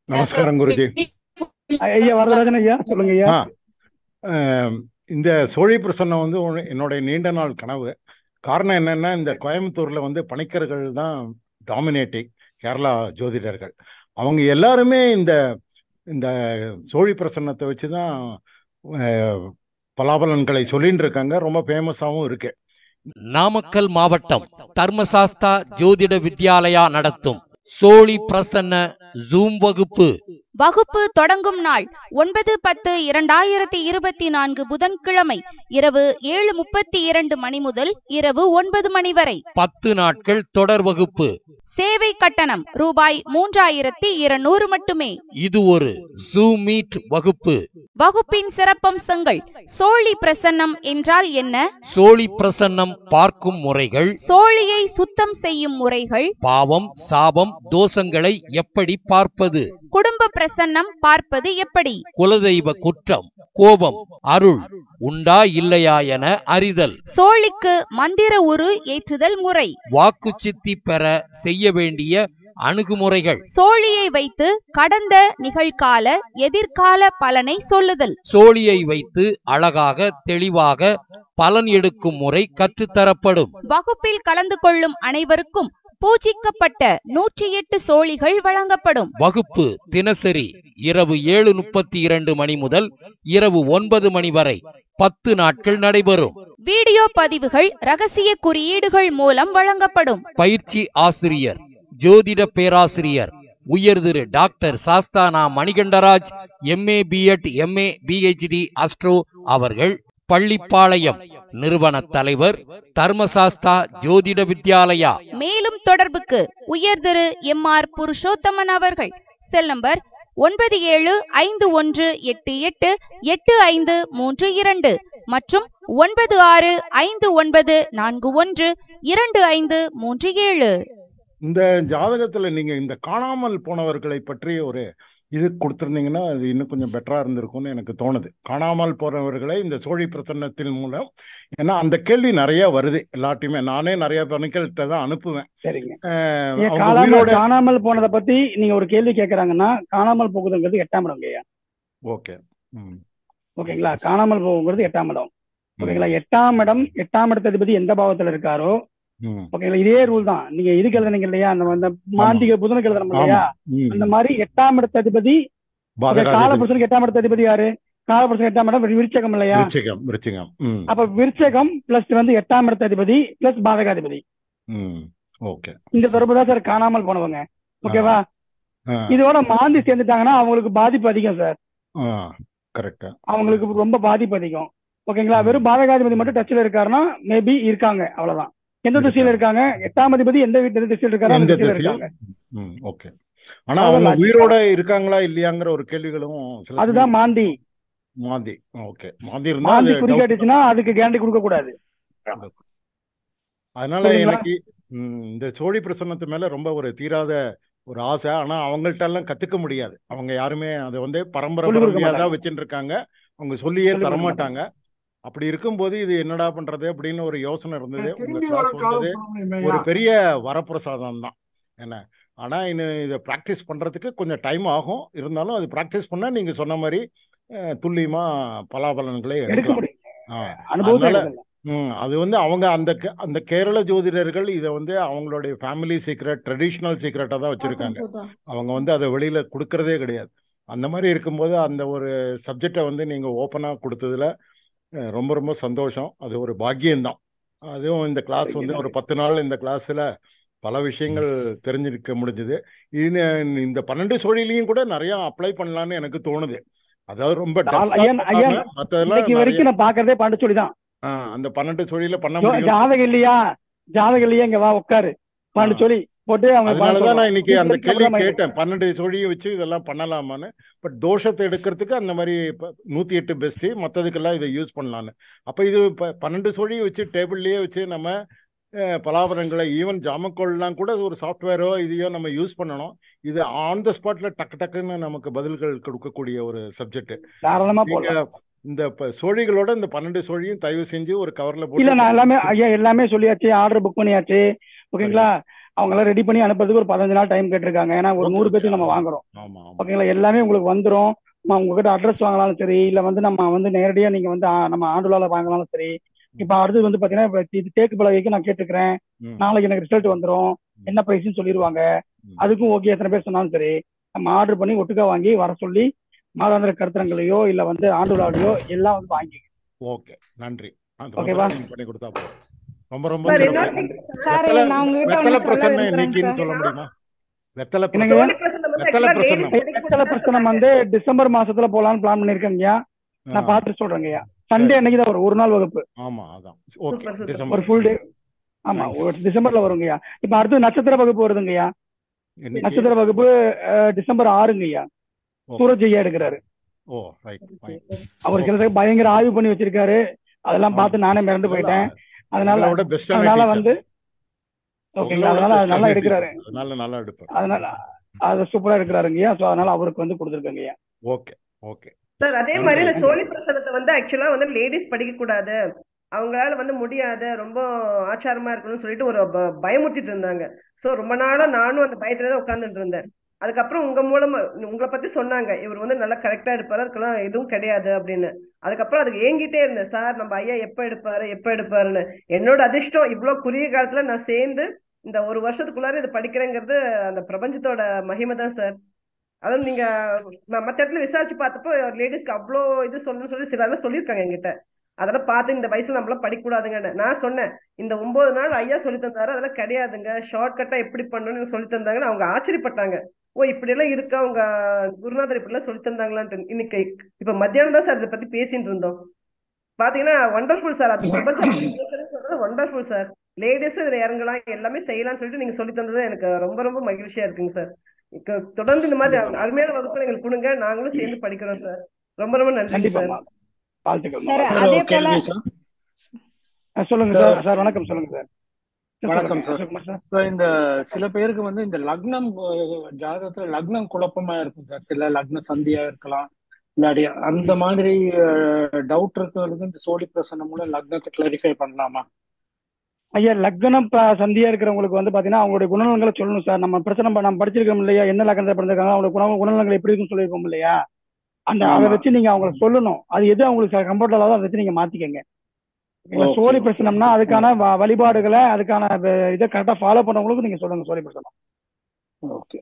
நமஸ்காரம் குருஜி. ஐயா வரதராஜன் ஐயா, சொல்லுங்க ஐயா. இந்த சோழி பிரசன்னம் என்னுடைய நீண்ட நாள் கனவு. காரணம் என்னன்னா, இந்த கோயம்புத்தூர்ல பணிக்கர்கள் தான் டாமினேட்டிங், கேரளா ஜோதிடர்கள். அவங்க எல்லாருமே இந்த இந்த சோழி பிரசன்னத்தை வச்சுதான் பலாபலன்களை சொல்லிட்டு இருக்காங்க. ரொம்ப ஃபேமஸாகவும் இருக்கு. நாமக்கல் மாவட்டம் தர்மசாஸ்தா ஜோதிட வித்யாலயா நடத்தும் சோழி பிரசன்ன ஜூம் வகுப்பு. வகுப்பு தொடங்கும் நாள் 9/10/2024 புதன்கிழமை இரவு 7:32 மணி முதல் இரவு 9 மணி வரை. 10 நாட்கள் தொடர் வகுப்பு. சேவை கட்டணம் ரூபாய் 3200 மட்டுமே. இது ஒரு ஜூம் மீட் வகுப்பு. வகுப்பின் சிறப்பம்சங்கள்: சோழி பிரசன்னம் என்றால் என்ன, சோழி பிரசன்னம் பார்க்கும் முறைகள், சோழியை சுத்தம் செய்யும் முறைகள், பாவம் சாபம் தோஷங்களை எப்படி பார்ப்பது, குடும்ப பிரசன்னம் பார்ப்பது எப்படி, குலதெய்வ குற்றம் கோபம் அருள் உண்டா இல்லையா என அறிதல், சோழிக்கு மந்திர உரு ஏற்றுதல் முறை, வாக்கு சித்தி பெற செய்ய வேண்டிய அணுகுமுறைகள், சோழியை வைத்து கடந்த நிகழ்கால எதிர்கால பலனை சொல்லுதல், சோழியை வைத்து அழகாக தெளிவாக பலன் எடுக்கும் முறை கற்றுத்தரப்படும். வகுப்பில் கலந்து கொள்ளும் அனைவருக்கும் பூஜிக்கப்பட்ட 108 சோழிகள் வழங்கப்படும். வகுப்பு தினசரி இரவு 7:32 மணி முதல் இரவு 9 மணி வரை 10 நாட்கள் நடைபெறும். வீடியோ பதிவுகள் ரகசிய குறியீடுகள் மூலம் வழங்கப்படும். பயிற்சி ஆசிரியர் ஜோதிட பேராசிரியர் உயர் Thiru doctor Sasthana Manikandaraj MA B.Ed MA PhD astro அவர்கள். பள்ளிப்பாளையம். நிறுவன தலைவர் தர்மசாஸ்தா ஜோதிட வித்யாலயா. மேலும் தொடர்புக்கு உயர் திரு MR புருஷோத்தமன் அவர்கள். செல் நம்பர் 9758888532 மற்றும் 9659412537. இந்த ஜாதகத்துல நீங்க இந்த காணாமல் போனவர்களை பற்றி ஒரு இது கொடுத்துருந்தீங்கன்னா அது இன்னும் கொஞ்சம் பெட்டரா இருந்திருக்கும்னு எனக்கு தோணுது. காணாமல் போனவர்களை இந்த சோழி பிரசன்னத்தின் மூலம், ஏன்னா அந்த கேள்வி நிறைய வருது எல்லாத்தையுமே. நானே நிறைய பணிகள்கிட்ட தான் அனுப்புவேன். சரிங்க. அவங்க உயிரோட காணாமல் போனதை பத்தி நீங்க ஒரு கேள்வி கேட்கறாங்கன்னா, காணாமல் போகுதுங்கிறது 8ஆம் இடம் ஐயா. ஓகே. ஓகேங்களா? காணாமல் போகுங்கிறது 8ஆம் இடம். ஓகேங்களா? 8ஆம் இடம், 8ஆம் இடத்த அதிபதி எந்த பாவத்துல இருக்காரோ, ஓகேங்களா, இதே ரூல் தான். நீங்க இதுக்கு எழுதுனீங்க இல்லையா, அந்த மாந்திக புதனுக்கு எழுதுறோம் இல்லையா, அந்த மாதிரி 8ஆம் இடத்த அதிபதி காலபுருஷனுக்கு 8ஆம் இடத்த அதிபதி யாரு? காலபுருஷன் 8ஆம் இடம் விருச்சகம் இல்லையா? அப்ப விருச்சகம் பிளஸ் 8ஆம் இடத்த அதிபதி பிளஸ் பாதகாதிபதி. இந்த தொடர்பு தான் சார் காணாமல் போனவங்க. ஓகேவா? இதோட மாந்தி சேர்ந்துட்டாங்கன்னா அவங்களுக்கு பாதிப்பு அதிகம் சார். அவங்களுக்கு ரொம்ப பாதிப்பு அதிகம். ஓகேங்களா? வெறும் பாதகாதிபதி மட்டும் டச்ல இருக்காருன்னா மேபி இருக்காங்க, அவ்வளவுதான். எந்த திசையில இருக்காங்க, 8ஆம் அதிபதி எந்த வீட்டு திசையில இருக்காரோ அந்த திசையில இருக்காங்க. ஓகே. ஆனா அவங்க உயிரோட இருக்காங்களா இல்லையாங்கிற ஒரு கேள்விகளும் அதுதான் மாந்தி. ஓகே. மாந்தி இருந்தா மாந்தி குறிகாட்டுச்சுன்னா அதுக்கு கேரண்டி கொடுக்க கூடாது. அதனால எனக்கு இந்த சோழி பிரசன்னத்து மேல ரொம்ப ஒரு தீராத ஒரு ஆசை. ஆனா அவங்கள்ட்ட எல்லாம் கத்துக்க முடியாது. அவங்க யாருமே அதை பரம்பரையா தான் வச்சுட்டு இருக்காங்க. அவங்க சொல்லியே தரமாட்டாங்க. அப்படி இருக்கும்போது இது என்னடா பண்றது அப்படின்னு ஒரு யோசனை இருந்தது. ஒரு பெரிய வரப்பிரசாதம் தான் என்ன. ஆனா இன்னும் இதை பிராக்டிஸ் பண்றதுக்கு கொஞ்சம் டைம் ஆகும். இருந்தாலும் அது பிராக்டிஸ் பண்ணா நீங்க சொன்ன மாதிரி துல்லியமா பலாபலன்களை எடுக்கலாம். அதனால அது அவங்க அந்த கேரள ஜோதிடர்கள் இதை அவங்களுடைய ஃபேமிலி சீக்ரெட், ட்ரெடிஷ்னல் சீக்ரெட்டா தான் வச்சிருக்காங்க. அவங்க அதை வெளியில கொடுக்கறதே கிடையாது. அந்த மாதிரி இருக்கும்போது அந்த ஒரு சப்ஜெக்டை நீங்க ஓப்பனா கொடுத்ததுல ரொம்ப ரொம்ப சந்தோஷம். அது ஒரு பாக்கியம்தான். அதுவும் இந்த கிளாஸ் ஒரு 10 நாள் இந்த கிளாஸ்ல பல விஷயங்கள் தெரிஞ்சிருக்க முடிஞ்சது. இந்த 12 சோழிலையும் கூட நிறைய அப்ளை பண்ணலான்னு எனக்கு தோணுது. அதாவது ரொம்ப வரைக்கும் நான் பாக்குறதே 12 சோழி தான். அந்த 12 சோழியில பண்ண முடியும். ஜாதகம் இல்லையா இங்க வா உட்காரு 12 சோழி போட்டு. அதனாலதான் நான் இன்னைக்கு அந்த கேள்வி கேட்டேன், 12 சோழியை வச்சு இதெல்லாம் பண்ணலாமான்னு. பட் தோஷத்தை எடுக்கிறதுக்கு அந்த மாதிரி 108 பெஸ்ட், மற்றதுக்கெல்லாம் இதை யூஸ் பண்ணலான்னு. அப்ப இது 12 சோழியை வச்சு டேபிள்லயே வச்சு நம்ம பலாபலன்களை ஈவன் ஜாமக்கோல்லாம் கூட ஒரு சாஃப்ட்வேரோ இதையோ நம்ம யூஸ் பண்ணணும். இது ஆன் த ஸ்பாட்ல டக்குன்னு நமக்கு பதில்கள் கொடுக்கக்கூடிய ஒரு சப்ஜெக்ட். இந்த சோழிகளோட இந்த 12 சோழியும் தயவு செஞ்சு ஒரு கவர்ல போட்டு. நான் எல்லாமே சொல்லியாச்சு, ஆர்டர் புக் பண்ணியாச்சு. ஓகேங்களா? அவங்க எல்லாம் ரெடி பண்ணி அனுப்புறதுக்கு ஒரு 15 நாள் டைம் கேட்டிருக்காங்க. ஏன்னா ஒரு 100 பேருக்கு நம்ம வாங்குறோம். ஓகேங்களா? எல்லாமே உங்களுக்கு வந்துடும். உங்ககிட்ட அட்ரஸ் வாங்கலாலும் சரி, இல்ல நம்ம நேரடியா நீங்க நம்ம ஆண்டுலால வாங்கலாலும் சரி. இப்ப அடுத்தது பாத்தீங்கன்னா இது தேக்கு பலகைக்கு நான் கேட்டுக்கிறேன், நாளைக்கு எனக்கு ரிசல்ட் வந்துடும், என்ன பிரைஸ்ன்னு சொல்லிடுவாங்க. அதுக்கும் ஓகே, எத்தனை பேர் சொன்னாலும் சரி நம்ம ஆர்டர் பண்ணி ஒட்டுக்கா வாங்கி வர சொல்லி மாதாந்திர கருத்தரங்களையோ இல்ல ஆண்டுலாலையோ எல்லாம் வாங்கி. ஓகே, நன்றி. ஓகேவா? பண்ணி கொடுத்தா போதும். ரொம்ப ரொம்ப சார் சிறப்பு. இன்னொரு thing சார் வெத்தலை நான் உங்ககிட்ட வெத்தலை ஒண்ணு சொல்ல பிரசன்னம் விரும்புறேங்க என்னைக்குன்னு சார். சொல்ல முடியுமா? வெத்தலை என்னங்க பிரசன்னம் சோழி பிரசன்னம் வந்து வெத்தலை ஆக்சுவலா பிரசன்னம் லேடிஸ் வெத்தலை பிரசனம் வந்து டிசம்பர் மாசத்துல போலான்னு பிளான் பண்ணிருக்கேங்கய்யா. ஆ நான் பார்த்துட்டு சொல்றேங்கய்யா. சண்டே சரி. அன்னைக்கு தான் வரும், ஒரு நாள் வகுப்பு, ஆமா அதான் ஓகே சூப்பர் சூப்பர் டிசம்பர். ஒரு ஃபுல் டே. ஆமா, தேங்க்யூ. ஒரு டிசம்பர்ல வருங்கய்யா. இப்ப அடுத்து நட்சத்திர வகுப்பு வருதுங்கய்யா. இன்னைக்கு நட்சத்திர வகுப்பு டிசம்பர் 6ங்கய்யா. ஓகே. சூரஜ் ஐயா எடுக்கிறாரு. ஓ ரைட் ஃபைன். அவர் ஓகே. சில பயங்கர ஆய்வு பண்ணி வச்சிருக்காரு. அதெல்லாம் ஆமா பார்த்து நானே மிரண்டு இல்ல போயிட்டேன். அதனால உங்களை விட பெஸ்டான அதனால டீச்சர். வந்து உங்களை ஓகேங்களா, விட அதனால அது நல்லா பெஸ்டான எடுக்கிறாரு. டீச்சர், அதனால நல்லா எடுப்பார். அதனால அது சூப்பரா எடுக்கிறாருங்கய்யா. ஸோ அதனால அவருக்கு வந்து கொடுத்துருக்கேங்கய்யா. ஓகே ஓகே சார் அதே மாதிரி நன்றி. இந்த சோழி பிரசனத்தை வந்து ஆக்சுவலா வந்து லேடிஸ் படிக்க கூடாது, அவங்களால வந்து முடியாது, ரொம்ப ஆச்சாரமா இருக்கணும்னு சொல்லிட்டு ஒரு பயமுறுத்திட்டு இருந்தாங்க. சோ ரொம்ப நாளா நானும் அந்த பயத்துல தான் உட்கார்ந்துட்டு இருந்தேன். அதுக்கப்புறம் உங்க மூலமா உங்களை பத்தி சொன்னாங்க, இவர் வந்து நல்லா கரெக்டா எடுப்பாரு, அதுக்கெல்லாம் எதுவும் கிடையாது அப்படின்னு. அதுக்கப்புறம் அதுக்கு ஏங்கிட்டே இருந்தேன், சார் நம்ம ஐயா எப்ப எடுப்பாருன்னு. என்னோட அதிர்ஷ்டம் இவ்வளவு குறுகிய காலத்துல நான் சேர்ந்து இந்த ஒரு வருஷத்துக்குள்ளார இது படிக்கிறேங்கிறது அந்த பிரபஞ்சத்தோட மகிமை தான் சார். அதுவும் நீங்க மத்த இடத்துல விசாரிச்சு பார்த்தப்போ லேடிஸ்க்கு அவ்வளோ இது சொல்லணும்னு சொல்லி சிலர்லாம் சொல்லியிருக்காங்க என்கிட்ட. அதெல்லாம் பார்த்து இந்த வயசுல நம்மளாம் படிக்க கூடாதுங்கன்னு நான் சொன்னேன். இந்த 9 நாள் ஐயா சொல்லி தந்தாரு, அதெல்லாம் கிடையாதுங்க, ஷார்ட் கட்டா எப்படி பண்ணணும்னு சொல்லி தந்தாங்கன்னு அவங்க ஆச்சரியப்பட்டாங்க. ஓ இப்படி எல்லாம் இருக்கா, அவங்க குருநாதர் இப்படி எல்லாம் சொல்லி தந்தாங்களான்ட்டு. இன்னைக்கு இப்ப மத்தியானம் தான் சார் இதை பத்தி பேசிட்டு இருந்தோம். பாத்தீங்கன்னா வண்டர்ஃபுல் சார், அது பிரபஞ்சம் சொல்றது வண்டர்ஃபுல் சார். லேடிஸும் இதுல இறங்கலாம், எல்லாமே செய்யலாம்னு சொல்லிட்டு நீங்க சொல்லி தந்தது எனக்கு ரொம்ப ரொம்ப மகிழ்ச்சியா இருக்குங்க சார். தொடர்ந்து இந்த மாதிரி அருமையான வகுப்புல எங்களுக்கு கொடுங்க, நாங்களும் சேர்ந்து படிக்கிறோம் சார். ரொம்ப ரொம்ப நன்றி சார். கண்டிப்பாம்மா, வாழ்த்துக்கள். சார் சார் அதே ஒரு போல கேள்வி சார். சொல்லுங்க சார் சார். சார் வணக்கம், சொல்லுங்க சார். வணக்கம் சார். சொல்லுங்க சார். சார் இந்த சில பேருக்கு வந்து இந்த லக்னம் ஜாதகத்துல லக்னம் குழப்பமா இருக்கும் சார். சில லக்ன சந்தியா இருக்கலாம், இல்லாடி அந்த மாதிரி டவுட் இருக்கிறது இந்த சோழி பிரசன்னம் மூலம் லக்னத்தை கிளாரிஃபை பண்ணலாமா? ஐயா, லக்னம் சந்தியா இருக்கிறவங்களுக்கு வந்து பாத்தீங்கன்னா அவங்களுடைய குணநலங்களை சொல்லணும் சார். நம்ம பிரச்சனை நம்ம படிச்சிருக்கோம் இல்லையா, என்ன லக்னத்தை படிச்சிருக்காங்க, அவங்களுடைய குணநலங்கள் எப்படி இருக்குன்னு சொல்லியிருக்கோம் இல்லையா, அதை ஆமா. வச்சு நீங்க அவங்களுக்கு சொல்லணும். அது எது அவங்களுக்கு கம்ஃபர்டபுளா அதை வச்சு நீங்க மாத்திக்கங்க. ஓகே சோழி ஓகே பிரச்சனம்னா அதுக்கான வழிபாடுகளை, அதுக்கான இதை கரெக்டா ஃபாலோ பண்றவங்களுக்கு நீங்க சொல்லுங்க சோழி பிரச்சனம். ஓகே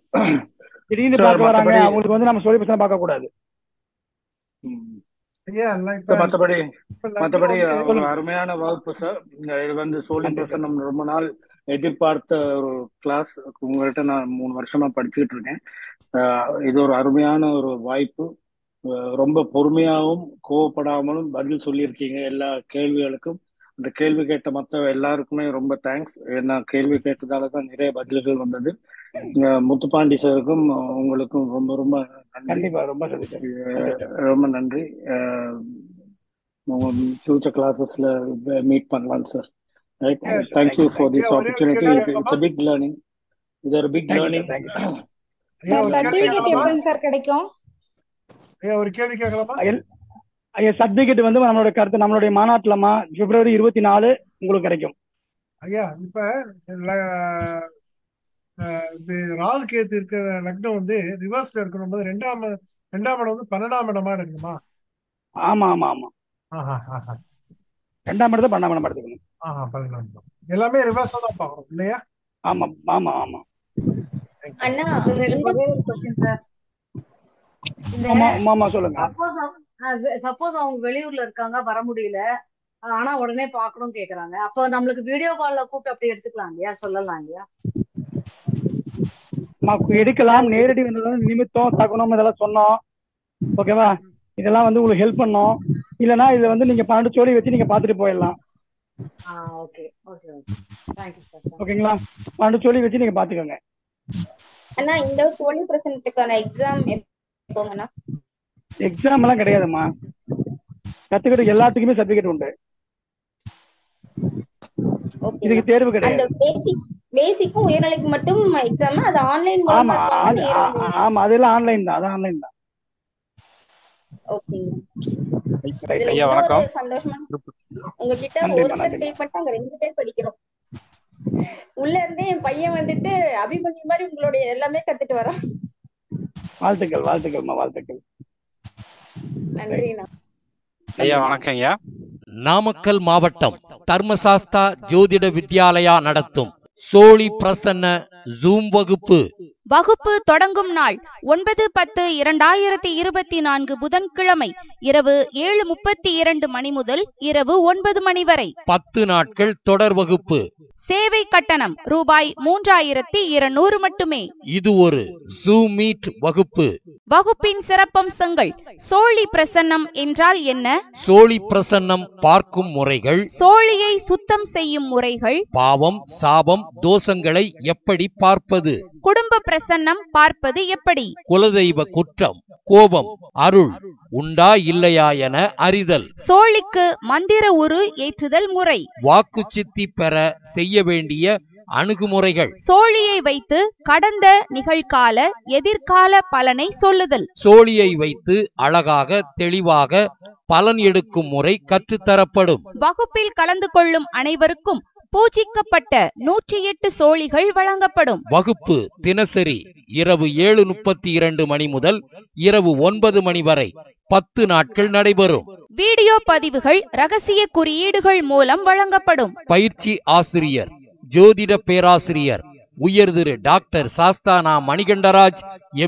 திடீர்னு சார். பார்க்க வராங்க, மற்றபடி அவங்களுக்கு வந்து நம்ம சோழி பிரச்சனை பார்க்க கூடாது. ஐயா இப்ப மற்றபடி லக்னம் மற்றபடி வந்து ஒரு சொல்லுங்க. அருமையான வகுப்பு சார். இது வந்து சோழி நன்றி சார். பிரசன்னம் ரொம்ப நாள் எதிர்பார்த்த ஒரு கிளாஸ். உங்கள்கிட்ட நான் 3 வருஷமா படிச்சுக்கிட்டு இருக்கேன். இது ஒரு அருமையான ஒரு வாய்ப்பு. ரொம்ப பொறுமையாகவும் கோவப்படாமலும் பதில் சொல்லியிருக்கீங்க எல்லா கேள்விகளுக்கும். அந்த கேள்வி கேட்ட மற்ற எல்லாருக்குமே ரொம்ப தேங்க்ஸ். ஏன்னா கேள்வி கேட்டதால தான் நிறைய பதில்கள் வந்தது. முத்துப்பாண்டி சாருக்கும் உங்களுக்கும் ரொம்ப ரொம்ப நன்றி. கண்டிப்பா, ரொம்ப சரி சார். நன்றி சார். ரொம்ப நன்றி. ஃபியூச்சர் கிளாஸஸ்ல மீட் பண்ணலாம் sir. Right. Thank you for this ஐயா ஒரே ஒரு ஆப்பர்ச்சுனிட்டி. கேள்வி இட்ஸ் கேட்கலாமா? a big learning. இது ஒரு big thank you learning. Sir. Thank you sir. ஐயா சார் ஒரு கேள்வி சர்டிபிகேட் கேட்கலாமா? எப்பங்க சார் கிடைக்கும்? ஐயா ஒரு கேள்வி கேட்கலாமா? ஐயா, சர்டிபிகேட் வந்து நம்மளோட கருத்து நம்மளுடைய மாநாட்டுலமா பிப்ரவரி 24 உங்களுக்கு கிடைக்கும். ஐயா இப்ப ராகு கேத்து இருக்கிற லக்னம் வந்து ரிவர்ஸ்ல இருக்கணும் போது ரெண்டாம் இடம் வந்து 12ஆம் இடமா இருக்குமா? ஆமா ஆமா ஆமா, ஆஹா ஆஹா 2ஆம் இடத்தை 12ஆம் இடம் எடுத்துக்கணும். ஆஹா 12ஆம் இடம் எல்லாமே ரிவர்ஸா தான் பாக்குறோம் இல்லையா? ஆமா ஆமா ஆமா அண்ணா அதுல எனக்கு இந்த ஒரே ஒரு கொஸ்டின் சார். இந்த ஆமா ஆமா, சொல்லுங்க. சப்போஸ் அவங்க வெளியூர்ல இருக்காங்க, வர முடியல, ஆனா உடனே பாக்கணும் கேக்குறாங்க, அப்போ நம்மளுக்கு வீடியோ கால்ல கூப்பிட்டு அப்படி எடுத்துக்கலாம் இல்லையா, சொல்லலாம் இல்லையா? எடுக்கலாம். நேரடி வந்தது நிமித்தம் தகனம் இதெல்லாம் சொன்னோம். ஓகேவா, இதெல்லாம் வந்து உங்களுக்கு ஹெல்ப் பண்ணோம். இல்லைன்னா இதுல வந்து நீங்க 12 சோழி வச்சு நீங்க பாத்துட்டு போயிடலாம். Okay okay okay, thank you sir. ஓகேங்களா, 12 சோழி வச்சு நீங்க பாத்துக்கோங்க. அண்ணா இந்த சோழி பிரசனத்துக்கான எக்ஸாம் எப்போங்கண்ணா? எக்ஸாம் எல்லாம் கிடையாதும்மா. கத்துக்கிட்டு எல்லாத்துக்குமே சர்டிபிகேட் உண்டு. இதுக்கு தேர்வு அந்த கிடையாது. பேசிக்கும் உயர்நிலைக்கு மட்டும் எக்ஸாம், அது ஆன்லைன் ஆமா மூலமா இருப்பாங்க. ஆமா, அதெல்லாம் ஆன்லைன் தான். அது ஆன்லைன் தான். ஓகேங்க. ரைட். இதுல ஐயா இன்னொரு வணக்கம். சந்தோஷமான உங்ககிட்ட நன்றிம்மா ஒருத்தர் நன்றிம்மா. பே பண்ணிட்டு அங்க 2 பேர் படிக்கிறோம். உள்ள இருந்தே என் பையன் வந்துட்டு அபிமன்யு மாதிரி உங்களுடைய எல்லாமே கத்துட்டு வரான். வாழ்த்துக்கள் வாழ்த்துக்கள்மா, வாழ்த்துக்கள். நன்றிண்ணா. ஐயா வணக்கம் ஐயா. நாமக்கல் மாவட்டம் தர்மசாஸ்தா ஜோதிட வித்யாலயா நடத்தும் சோழி பிரசன்ன ஜூம் வகுப்பு வகுப்பு தொடங்கும் நாள் 9/10/2024 புதன்கிழமை இரவு 7:32 மணி முதல் இரவு 9 மணி வரை. 10 நாட்கள் தொடர் வகுப்பு. சேவை கட்டணம் ரூபாய் 3200 மட்டுமே. இது ஒரு ஜூம் மீட் வகுப்பு. வகுப்பின் சிறப்பம்சங்கள்: சோழி பிரசன்னம் என்றால் என்ன, சோழி பிரசன்னம் பார்க்கும் முறைகள், சோழியை சுத்தம் செய்யும் முறைகள், பாவம் சாபம் தோஷங்களை எப்படி பார்ப்பது, குடும்ப பிரசன்னம் பார்ப்பது எப்படி, குலதெய்வ குற்றம் கோபம் அருள் உண்டா இல்லையா என அறிதல், சோழிக்கு மந்திர உரு ஏற்றுதல் முறை, வாக்கு சித்தி பெற செய்ய வேண்டிய அணுகுமுறைகள், சோழியை வைத்து கடந்த நிகழ்கால எதிர்கால பலனை சொல்லுதல், சோழியை வைத்து அழகாக தெளிவாக பலன் எடுக்கும் முறை கற்றுத்தரப்படும். வகுப்பில் கலந்து கொள்ளும் அனைவருக்கும் பூஜிக்கப்பட்ட 108 சோழிகள் வழங்கப்படும். வகுப்பு தினசரி இரவு 7:32 மணி முதல் இரவு 9 மணி வரை 10 நாட்கள் நடைபெறும். வீடியோ பதிவுகள் ரகசிய குறியீடுகள் மூலம் வழங்கப்படும். பயிற்சி ஆசிரியர் ஜோதிட பேராசிரியர் உயர் Thiru doctor Sasthana Manikandaraj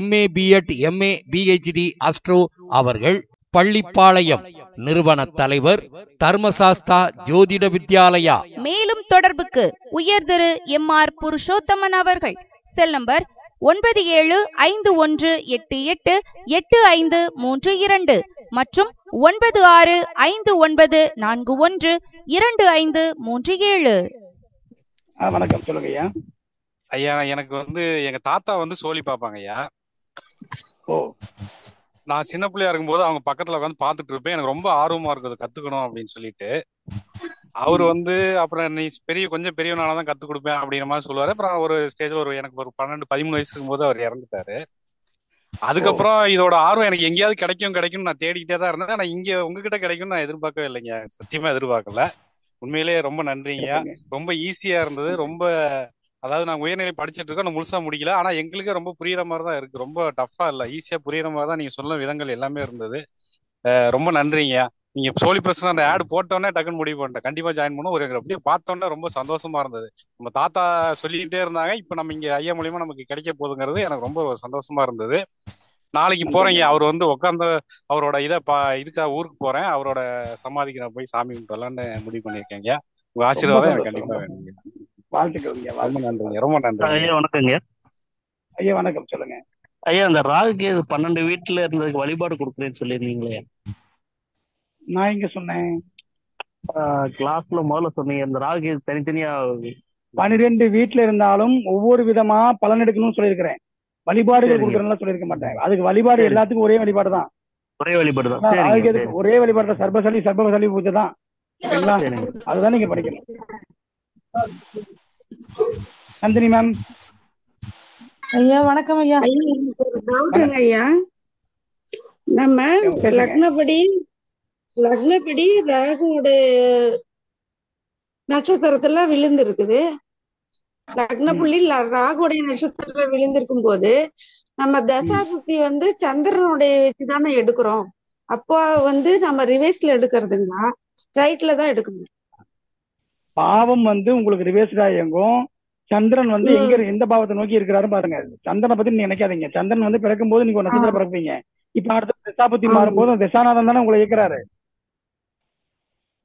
MA B.Ed MA PhD astro அவர்கள். பள்ளிப்பாளையம். நிறுவன தலைவர் தர்மசாஸ்தா ஜோதிட வித்யாலயா. மேலும் தொடர்புக்கு உயர் திரு MR புருஷோத்தமன் அவர்கள். செல் நம்பர் 9758888532 மற்றும் 9659412537. வணக்கம், சொல்லுங்க ஐயா. ஐயா, எனக்கு எங்க தாத்தா சோழி பார்ப்பாங்க ஐயா. ஓ. நான் சின்ன பிள்ளையா இருக்கும்போது அவங்க பக்கத்துல உட்காந்து பாத்துட்டு இருப்பேன். எனக்கு ரொம்ப ஆர்வமா இருக்குது கத்துக்கணும் அப்படின்னு சொல்லிட்டு. அவரு அப்புறம் நீ கொஞ்சம் பெரியவனாலதான் கத்து கொடுப்பேன் அப்படிங்கிற மாதிரி சொல்லுவாரு. அப்புறம் ஒரு ஸ்டேஜ்ல எனக்கு ஒரு 12-13 வயசு இருக்கும்போது அவர் இறந்துட்டாரு. அதுக்கப்புறம் இதோட ஆர்வம் எனக்கு எங்கேயாவது கிடைக்கும்னு நான் தேடிக்கிட்டே தான் இருந்தேன். ஆனா இங்க உங்ககிட்ட கிடைக்கும்னு நான் எதிர்பார்க்கவே இல்லைங்க. சத்தியமா எதிர்பார்க்கல. உண்மையிலேயே ரொம்ப நன்றிங்க. ரொம்ப ஈஸியா இருந்தது. ரொம்ப அதாவது நான் உயர்நிலை படிச்சுட்டு இருக்கேன், முழுசா முடிக்கல. ஆனா எங்களுக்கே ரொம்ப புரியுற மாதிரி தான் இருக்கு. ரொம்ப டஃபா இல்ல, ஈஸியா புரியுற மாதிரி தான் நீங்க சொல்ல விதங்கள் எல்லாமே இருந்தது. ரொம்ப நன்றிங்க. நீங்க சோழி பிரசன்ன அந்த ஆட் போட்டோன்னே டக்குன்னு முடிவு பண்ணிட்டேன், கண்டிப்பா ஜாயின் பண்ணும். அப்படியே பார்த்தோன்னே ரொம்ப சந்தோஷமா இருந்தது. நம்ம தாத்தா சொல்லிக்கிட்டே இருந்தாங்க, இப்ப நம்ம இங்க ஐயா மூலியமா நமக்கு கிடைக்க போகுதுங்கிறது எனக்கு ரொம்ப சந்தோஷமா இருந்தது. நாளைக்கு போறேங்க. அவர் உட்காந்து அவரோட இதுக்காக ஊருக்கு போறேன். அவரோட சமாதிக்கு நான் போய் சாமி கும்பிட்டு வரலான்னு முடிவு பண்ணியிருக்கேங்க. உங்க ஆசீர்வாதம் எனக்கு கண்டிப்பா வேணுங்க. வாழ்த்துக்கள். ரொம்ப நன்றிங்க, ரொம்ப நன்றி. ஐயா வணக்கங்க. ஐயா வணக்கம், சொல்லுங்க ஐயா. அந்த ராகு 12 வீட்டுல இருந்ததுக்கு வழிபாடு கொடுக்குறேன்னு சொல்லியிருந்தீங்களே, நான் இங்க சொன்னேன் கிளாஸ்ல முதல்ல சொன்னீங்க. இந்த ராகு தனித்தனியா 12 வீட்டுல இருந்தாலும் ஒவ்வொரு விதமா பலன் எடுக்கணும்னு சொல்லியிருக்கிறேன். வழிபாடுகள் கொடுக்கறதுலாம் சொல்லியிருக்க மாட்டேன். அதுக்கு வழிபாடு எல்லாத்துக்கும் ஒரே வழிபாடு தான். ஒரே வழிபாடு தான். ஒரே வழிபாடு தான். சர்வசலி பூஜை தான். அதுதான் நீங்க படிக்கணும். நந்தினி மேம். ஐயா வணக்கம் ஐயா. ஐயா, நம்ம லக்னப்படி ராகுவோட நட்சத்திரத்துல விழுந்து இருக்குது. லக்ன புள்ளி ராகுடைய நட்சத்திரத்துல விழுந்திருக்கும் போது நம்ம தசாபுக்தி சந்திரனுடைய வச்சுதானே எடுக்கிறோம். அப்போ நம்ம ரிவர்ஸ்ல எடுக்கிறதுங்களா, ரைட்ல தான் எடுக்கணும்? பாவம் உங்களுக்கு ரிவர்ஸ்டா இயங்கும். சந்திரன் எந்த பாவத்தை நோக்கி இருக்கிறாரு பாருங்க. சந்திரனை பத்தி நீங்க நினைக்காதீங்க. சந்திரன் பிறக்கும் போது நீங்க ஒரு நட்சத்திரம் பிறப்பீங்க. இப்ப அடுத்த தசாபுத்தி மாறும் போது தசாநாதன் தானே உங்களை இயக்குறாரு.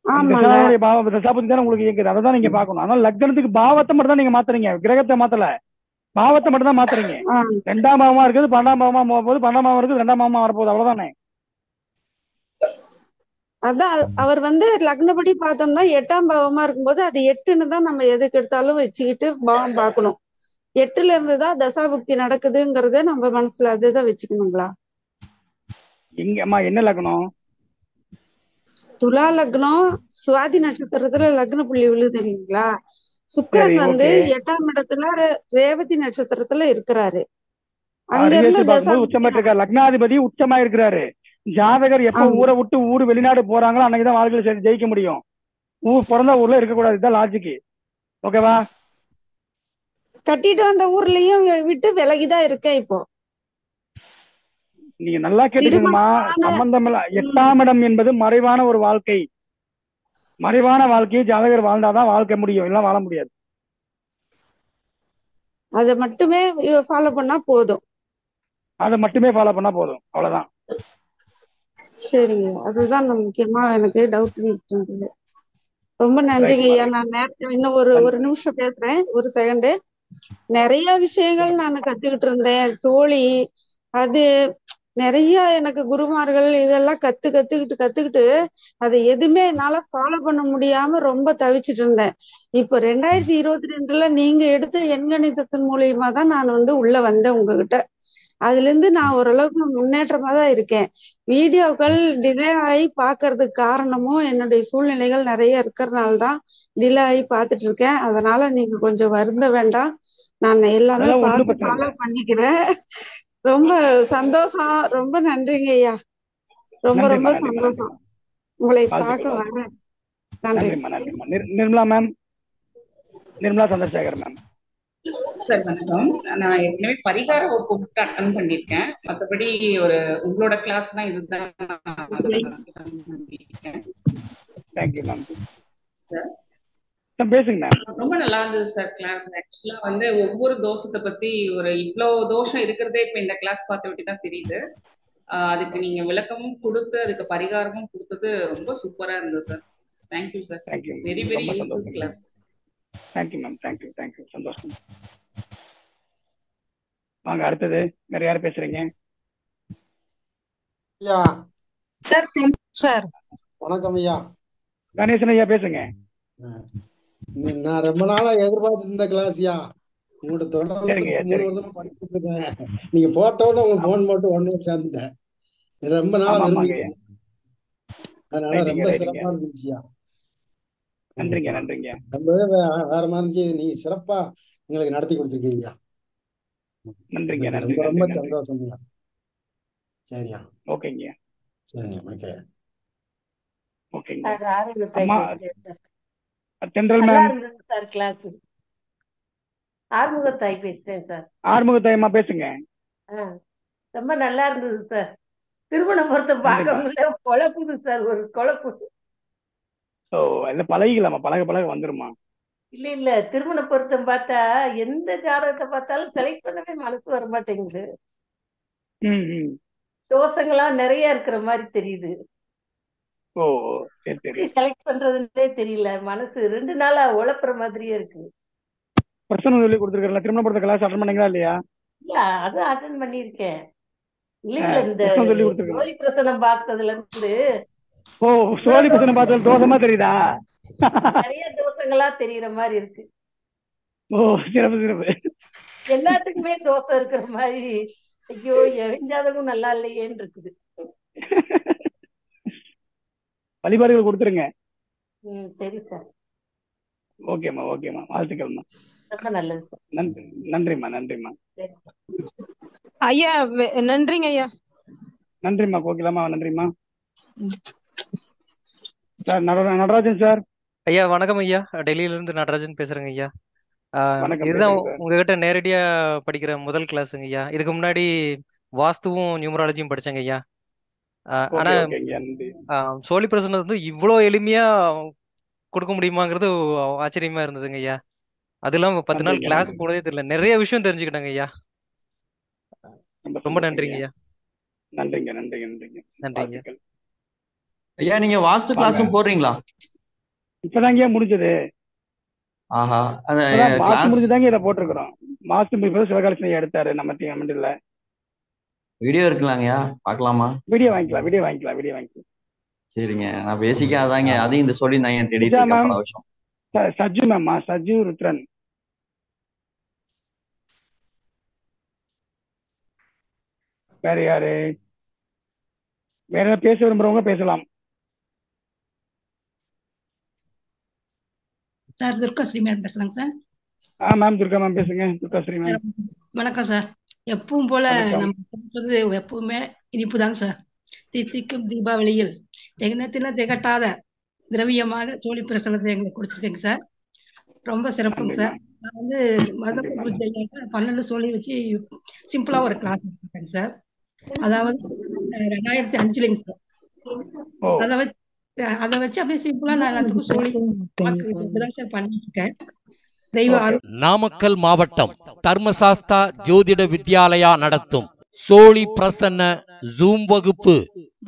தசாபுத்தி தானே உங்களுக்கு இயக்குது. அதை தான் நீங்க பாக்கணும். அதனால லக்னத்துக்கு பாவத்தை மட்டும் தான் நீங்க மாத்துறீங்க, கிரகத்தை மாத்தல. பாவத்தை மட்டும் தான் மாத்துறீங்க. 2ஆம் பாவமா இருக்குது, 12ஆம் பாவமா போகும்போது, 12ஆம் பாவம் இருக்குது, 2ஆம் பாவமா வரப்போகுது, அவ்வளவுதானே. அதான் அவர் லக்னப்படி பார்த்தோம்னா 8ஆம் பாவமா இருக்கும்போது அது 8ன்னு தான் நம்ம எதுக்கு எடுத்தாலும் வச்சுக்கிட்டு பாவம் பார்க்கணும். 8ல இருந்துதான் தசாபுக்தி நடக்குதுங்கிறத நம்ம மனசுல அதுதான் வச்சுக்கணுங்களா? இங்கம்மா என்ன லக்னம்? துலா லக்னம். சுவாதி நட்சத்திரத்துல லக்ன புள்ளி விழுது இல்லைங்களா? சுக்கிரன் 8ஆம் இடத்துல ரேவதி நட்சத்திரத்துல இருக்கிறாரு. அங்க இருந்து உச்சமா இருக்காரு. லக்னாதிபதி உச்சமா இருக்கிறாரு. ஜாதகர் எப்ப ஊரை விட்டு வெளிநாடு போறாங்களோ அன்னைக்குதான் வாழ்க்கையில ஜெயிக்க முடியும். பிறந்த ஊர்ல இருக்கக்கூடாது. இதுதான் லாஜிக்கு. ஓகேவா? கட்டிட்டு வந்த ஊர்லயும் விட்டு விலகிதான் இருக்கேன். இப்போ நீங்க நல்லா கேட்டுக்கணுமா, சம்பந்தம் இல்ல. 8ஆம் இடம் என்பது மறைவான ஒரு வாழ்க்கை. மறைவான வாழ்க்கையை ஜாதகர் வாழ்ந்தாதான் வாழ்க்கை முடியும், இல்ல வாழ முடியாது. அதை மட்டுமே ஃபாலோ பண்ணா போதும். அதை மட்டுமே ஃபாலோ பண்ணா போதும், அவ்வளவுதான். சரிங்க, அதுதான் முக்கியமா எனக்கு டவுட் இருந்தது. ரொம்ப நன்றிங்க ஐயா. நான் இன்னும் ஒரு நிமிஷம் பேசுறேன், ஒரு செகண்டு. நிறைய விஷயங்கள் நான் கத்துக்கிட்டு இருந்தேன் தோழி. அது நிறைய எனக்கு குருமார்கள் இதெல்லாம் கத்துக்கிட்டு அதை எதுவுமே என்னால ஃபாலோ பண்ண முடியாம ரொம்ப தவிச்சிட்டு இருந்தேன். இப்போ 2022 நீங்க எடுத்த எண்கணிதத்தின் மூலியமா தான் நான் உள்ள வந்தேன் உங்ககிட்ட. அதுல இருந்து நான் ஓரளவுக்கு முன்னேற்றமா தான் இருக்கேன். வீடியோக்கள் டிலே ஆகி பாக்குறதுக்கு காரணமும் என்னுடைய சூழ்நிலைகள் நிறைய இருக்கிறதுனாலதான் டிலே ஆகி பாத்துட்டு இருக்கேன். அதனால நீங்க கொஞ்சம் வருந்த வேண்டாம், நான் எல்லாமே பார்த்து ஃபாலோ பண்ணிக்கிறேன். ரொம்ப சந்தோஷம், ரொம்ப நன்றிங்க ஐயா. ரொம்ப ரொம்ப சந்தோஷம் உங்களை பார்க்க வரேன். நன்றி. Nirmala ma'am, Nirmala Chandrasekar ma'am. Sir வணக்கம். நான் ஏற்கனவே பரிகார வகுப்பு மட்டும் அட்டன் பண்ணியிருக்கேன், மற்றபடி உங்களோட கிளாஸ் தான் இதுதான் தேங்க்யூ மேம். சார் பேசுங்க மேம். ரொம்ப நல்லா இருந்தது சார் கிளாஸ். ஆக்சுவலா ஒவ்வொரு தோஷத்தை பத்தி இவ்வளோ தோஷம் இருக்கிறதே இப்ப இந்த கிளாஸ் பார்த்த விட்டு தான் தெரியுது. அதுக்கு நீங்க விளக்கமும் கொடுத்து அதுக்கு பரிகாரமும் கொடுத்தது ரொம்ப சூப்பரா இருந்தது sir. Thank you sir. Very very useful class. Thank you ma'am. Thank you. சந்தோஷம். வாங்க அடுத்தது வேற யார் பேசுறீங்க? ஐயா சார் சார் வணக்கம் ஐயா. கணேசன் ஐயா பேசுங்க. நான் ரொம்ப நாளா எதிர்பார்த்து இந்த கிளாஸ்யா உங்கள்கிட்ட தொடர்ந்து 3 வருஷமா படிச்சுட்டு இருக்கேன். நீங்க போட்டோன்னு உங்க போன் போட்டு உடனே சேர்ந்தேன். ரொம்ப நாளா விரும்பி, அதனால ரொம்ப சிறப்பா இருந்துச்சுயா. நன்றிங்க. ரொம்பவே வேற மாதிரி இருந்துச்சு. நீங்க சிறப்பா எங்களுக்கு நடத்தி கொடுத்துருக்கீங்க. நன்றிங்க. ரொம்ப ரொம்ப சந்தோஷம்யா. சரியா? ஓகேங்க. சரிங்க. ஓகேங்க. சார் கிளாஸ் ஆறுமுகத்தாய் பேசுறேன் சார். ஆறுமுகத்தாயம்மா பேசுங்க. ரொம்ப நல்லா இருந்தது சார். திருமண பொருத்தம் பார்க்க முடியல, குழப்புது சார், ஒரு குழப்பு. ஓ, இல்ல பழகிக்கலாமா, பழக வந்துருமா? இல்ல திருமண பொருத்தம் பார்த்தா எந்த ஜாதகத்தை பார்த்தாலும் செலக்ட் பண்ணவே மனசு வர மாட்டேங்குது. தோஷங்கள்லாம் நிறைய இருக்கிற மாதிரி தெரியுது. ஓ சரி. செலக்ட் பண்றதுன்னே தெரியல, மனசு 2 நாளா உழப்புற மாதிரியே இருக்கு. பிரசன்னம் சொல்லி கொடுத்துருக்கல, திருமண பொருத்த கிளாஸ் அட்டன் பண்ணீங்களா இல்லையா? இல்ல அது அட்டன் பண்ணிருக்கேன். இல்ல இந்த சோழி பிரசனம் பார்த்ததுல இருந்து. ஓ, சோழி பிரசனம் பார்த்ததுல தோஷமா தெரியுதா? நிறைய தோஷங்களா தெரியற மாதிரி இருக்கு. ஓ சிறப்பு. எல்லாத்துக்குமே தோஷம் இருக்கிற மாதிரி. ஐயோ, எரிஞ்சாததும் நல்லா இல்லையேன்னு இருக்குது. வழிபாடுகள் கொடுத்துருங்க. சரி சார். ஓகேம்மா. வாழ்த்துக்கள்மா. ரொம்ப நல்லது சார். நன்றிம்மா. ஐயா நன்றிங்க ஐயா. நன்றிம்மா கோகிலாமா. நன்றிம்மா. Sir Natarajan sir. ஐயா வணக்கம் ஐயா. டெல்லியில இருந்து நடராஜன் பேசுறேங்க ஐயா. இதுதான் உங்ககிட்ட நேரடியா படிக்கிற முதல் கிளாஸுங்க ஐயா. இதுக்கு முன்னாடி வாஸ்துவும் நியூமராலஜியும் படிச்சேங்க ஐயா. ஆனா சோழி பிரசன்னம் இவ்வளோ எளிமையா கொடுக்க முடியுமாங்கிறது ஆச்சரியமா இருந்ததுங்க ஐயா. அது இல்லாம 10 நாள் கிளாஸ் போனதே தெரியல, நிறைய விஷயம் தெரிஞ்சுக்கிட்டாங்க ஐயா. ரொம்ப நன்றிங்க ஐயா. நன்றிங்க. ஐயா நீங்க வாஸ்து கிளாஸும் போடுறீங்களா? இப்பதாங்க முடிஞ்சது. ஆஹா, முடிஞ்சுதாங்க இதை போட்டிருக்கிறோம். மாஸ்டர் சிவகாலட்சுமி எடுத்தாரு நம்ம டீம்ல. வீடியோ இருக்குலாங்கய்யா, பார்க்கலாமா? வீடியோ வாங்கிக்கலாம். சரிங்க, நான் பேசிக்கா அதாங்க, அதையும் இந்த சொல்லி நான் தேடிட்டு இருக்கேன் பல வருஷம். சஜ்ஜு மேம்மா, சஜ்ஜு ருத்ரன். வேற யாரு? வேற பேச விரும்புறவங்க பேசலாம். சார் துர்கா ஸ்ரீ மேம் பேசுறாங்க சார். மேம் துர்கா மேம் பேசுங்க. துர்கா ஸ்ரீ மேம் வணக்கம் சார். எப்பவும் போல நம்ம எப்பவுமே இனிப்பு தாங்க சார். தித்திக்கும் தீபாவளியில் திகட்டாத திரவியமாக சோழி பிரசனத்தை எங்களுக்கு கொடுத்துருக்கேங்க சார். ரொம்ப சிறப்புங்க சார். நான் மத பூஜை 12 சோழி வச்சு சிம்பிளா ஒரு கிளாஸ் எடுத்துருக்கேங்க சார். அதாவது 2005லைங்க சார். அதை வச்சு அப்படியே சிம்பிளா நான் எல்லாத்துக்கும் சோழி சார் பண்ணிட்டு இருக்கேன். தெய்வ அருள். நாமக்கல் மாவட்டம் தர்மசாஸ்தா ஜோதிட வித்யாலயா நடத்தும் சோழி பிரசன்ன ஜூம் வகுப்பு.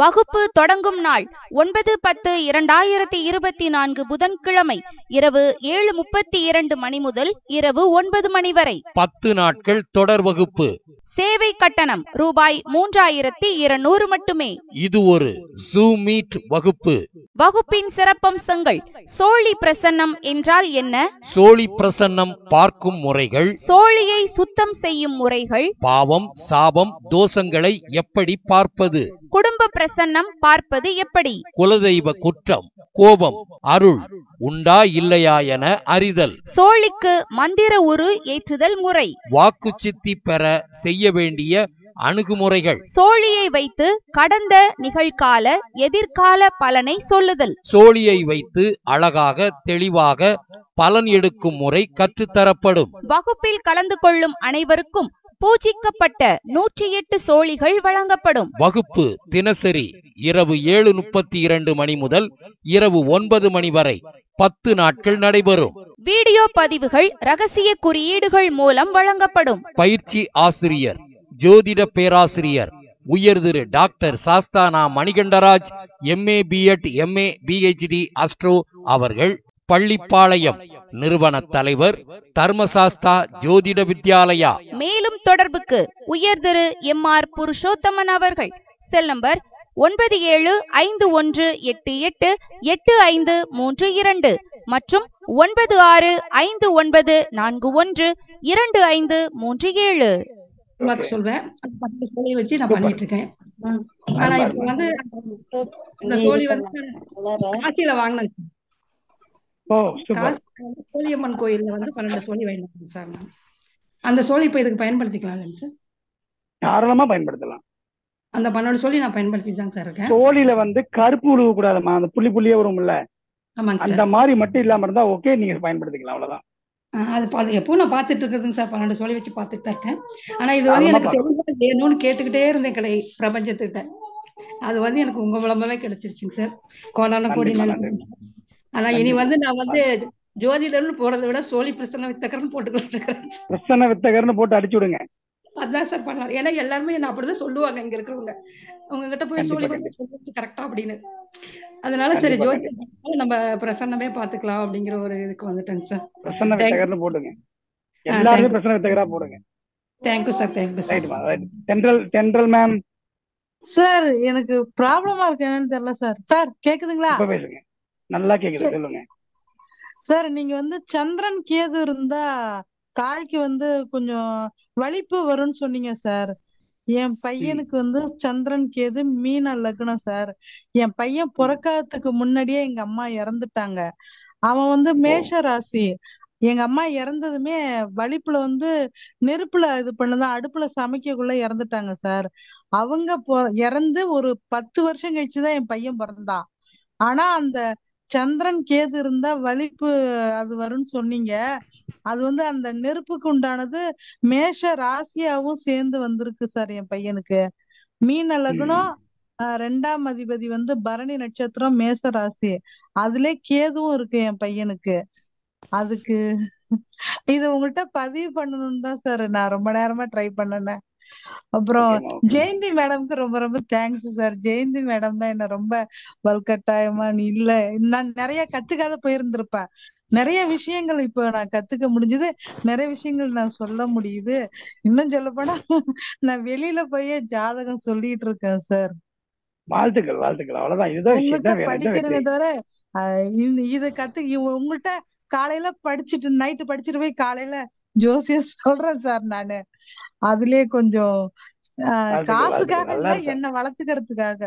வகுப்பு தொடங்கும் நாள் 9/10/2024 புதன்கிழமை இரவு 7:32 மணி முதல் இரவு 9 மணி வரை. 10 நாட்கள் தொடர் வகுப்பு. சேவை கட்டணம் ரூபாய் 3200 மட்டுமே. இது ஒரு ஜூம் மீட் வகுப்பு. வகுப்பின் சிறப்பம்சங்கள்: சோழி பிரசன்னம் என்றால் என்ன, சோழி பிரசன்னம் பார்க்கும் முறைகள், சோழியை சுத்தம் செய்யும் முறைகள், பாவம் சாபம் தோஷங்களை எப்படி பார்ப்பது, குடும்ப பிரசன்னம் பார்ப்பது எப்படி, குலதெய்வ குற்றம் கோபம் அருள் உண்டா இல்லையா என அறிதல், சோழிக்கு மந்திர உரு ஏற்றுதல் முறை, வாக்கு சித்தி பெற செய்ய வேண்டிய அணுகுமுறைகள், சோழியை வைத்து கடந்த நிகழ்கால எதிர்கால பலனை சொல்லுதல், சோழியை வைத்து அழகாக தெளிவாக பலன் எடுக்கும் முறை கற்றுத்தரப்படும். வகுப்பில் கலந்து கொள்ளும் அனைவருக்கும் பூஜிக்கப்பட்ட 108 சோழிகள் வழங்கப்படும். வகுப்பு தினசரி இரவு 7:32 மணி முதல் இரவு 9 மணி வரை 10 நாட்கள் நடைபெறும். வீடியோ பதிவுகள் ரகசிய குறியீடுகள் மூலம் வழங்கப்படும். பயிற்சி ஆசிரியர் ஜோதிட பேராசிரியர் உயர் Thiru doctor Sasthana Manikandaraj MA B.Ed MA PhD astro அவர்கள். பள்ளிப்பாளையம். நிறுவன தலைவர் தர்மசாஸ்தா ஜோதிட வித்யாலயா. மேலும் தொடர்புக்கு உயர் திரு MR புருஷோத்தமன் அவர்கள். செல் நம்பர் 9758888532 மற்றும் 9659412537. சொல்றேன். அந்த சோழியை வச்சு நான் பண்ணிட்டு இருக்கேன். ஆனா இப்ப வந்து இந்த சோழி வந்து காசியில வாங்கினேன். காசி சோழியம்மன் கோயில்ல வந்து 12 சோழி வாங்கினேன் சார். நான் அந்த சோழி இப்ப இதுக்கு பயன்படுத்திக்கலாம் இல்லைங்க சார்? தாராளமா பயன்படுத்தலாம். அந்த 12 சோழி நான் பயன்படுத்திட்டு தான் சார் இருக்கேன். சோழியில வந்து கருப்பு உழுவ கூடாதுமா, அந்த புள்ளி புள்ளியே வரும்ல, அந்த மாதிரி மட்டும் இல்லாம இருந்தா ஓகே, நீங்க பயன்படுத்திக்கலாம், அவ்வளவுதான். அது எப்போ நான் பாத்துட்டு இருக்கிறதுங்க சார். 12 சோழி வச்சு பாத்துட்டு தான் இருக்கேன். ஆனா இது வந்து எனக்கு தெளிவா வேணும்னு கேட்டுக்கிட்டே இருந்தேன் கடை பிரபஞ்சத்துக்கிட்ட. அது வந்து எனக்கு உங்க மூலமாவே கிடைச்சிருச்சுங்க சார். கோடான கோடி நன்றி. ஆனா இனி வந்து நான் வந்து ஜோதிடர்னு போறதை விட சோழி பிரசன்ன வித்தகர்னு போட்டுக்கலாம். பிரசன்ன வித்தகர்னு போட்டு அடிச்சு விடுங்க. அதான் சார் பண்ணலாம். ஏன்னா எல்லாருமே என்ன அப்படிதான் சொல்லுவாங்க இங்க இருக்கிறவங்க. உங்ககிட்ட போய் சோழி கரெக்டா அப்படின்னு. அதனால சரி ஜோதிட நம்ம பிரசன்னமே பாத்துக்கலாம் அப்படிங்கிற ஒரு இதுக்கு வந்துட்டேங்க சார். பிரசன்ன வித்தகர்னு போடுங்க. எல்லாரும் பிரசன்ன வித்தகரா போடுங்க. Thank you sir. Thank you sir. தென்றல் மேம். சார் எனக்கு ப்ராப்ளமா இருக்கு, என்னன்னு தெரியல சார். சார் கேக்குதுங்களா? பேசுங்க. நல்லா கேக்குது, சொல்லுங்க சார். நீங்க வந்து சந்திரன் கேது இருந்தா தாய்க்கு வந்து கொஞ்சம் வலிப்பு வரும்னு சொன்னீங்க சார். என் பையனுக்கு வந்து சந்திரன் கேது மீன லக்னம் சார். என் பையன் பிறக்காததுக்கு முன்னாடியே எங்க அம்மா இறந்துட்டாங்க. அவன் வந்து மேஷ ராசி. எங்க அம்மா இறந்ததுமே வலிப்புல வந்து நெருப்புல இது பண்ணதான், அடுப்புல சமைக்கக்குள்ள இறந்துட்டாங்க சார். அவங்க இறந்து ஒரு 10 வருஷம் கழிச்சுதான் என் பையன் பிறந்தான். ஆனா அந்த சந்திரன் கேது இருந்தா வலிப்பு அது வரும்னு சொன்னீங்க. அது வந்து அந்த நெருப்புக்கு உண்டானது மேஷ ராசியாவும் சேர்ந்து வந்திருக்கு சார் என் பையனுக்கு. மீன லக்னம், 2ஆம் அதிபதி வந்து பரணி நட்சத்திரம், மேச ராசி. அதுல கேதுவும் இருக்கு என் பையனுக்கு. அதுக்கு இது உங்கள்கிட்ட பதிவு பண்ணணும்னு தான் சார் நான் ரொம்ப நேரமா ட்ரை பண்ணேன். அப்புறம் ஜெயந்தி மேடம்க்கு ரொம்ப ரொம்ப தேங்க்ஸ் சார். ஜெயந்தி மேடம் தான் என்ன ரொம்ப வல்கட்டாயமா நீ இல்ல, நான் நிறைய கத்துக்காத போயிருந்திருப்பேன். நிறைய விஷயங்கள் இப்ப நான் கத்துக்க முடிஞ்சது, நிறைய விஷயங்கள் நான் சொல்ல முடியுது. இன்னும் சொல்ல போனா நான் வெளியில போய் ஜாதகம் சொல்லிட்டு இருக்கேன் சார். வாழ்த்துக்கள் வாழ்த்துக்கள். அவ்வளவுதான். இதுதான் உங்கள்கிட்ட படிக்கிறேனே தவிர இதை உங்கள்கிட்ட காலையில படிச்சுட்டு நைட்டு படிச்சுட்டு போய் காலையில ஜோசியம் சொல்றேன் சார் நானு. அதுலயே கொஞ்சம் காசுக்காக இல்ல, என்ன வளர்த்துக்கிறதுக்காக.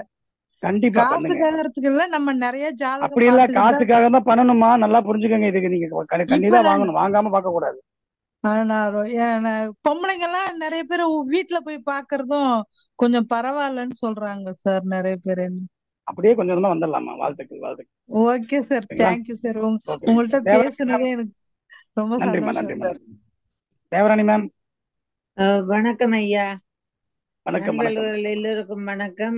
கண்டிப்பா காசுக்காகிறதுக்கு இல்ல, நம்ம நிறைய ஜாதகம் அப்படி இல்ல, காசுக்காக தான் பண்ணணுமா, நல்லா புரிஞ்சுக்கங்க. இதுக்கு நீங்க கண்டிப்பா வாங்கணும், வாங்காம பார்க்க கூடாது. பொம்பளைங்க எல்லாம் நிறைய பேர் வீட்டுல போய் பாக்குறதும் கொஞ்சம் பரவாயில்லன்னு சொல்றாங்க சார் நிறைய பேர். அப்படியே கொஞ்சம் தான் வந்துடலாமா. வாழ்த்துக்கள் வாழ்த்துக்கள். Okay sir. Thank you sir. உங்கள்கிட்ட பேசுனதே எனக்கு ரொம்ப சந்தோஷம் சார். தேவராணி மேம். வணக்கம் ஐயா. வணக்கம். நண்பர்கள் எல்லோருக்கும் வணக்கம்.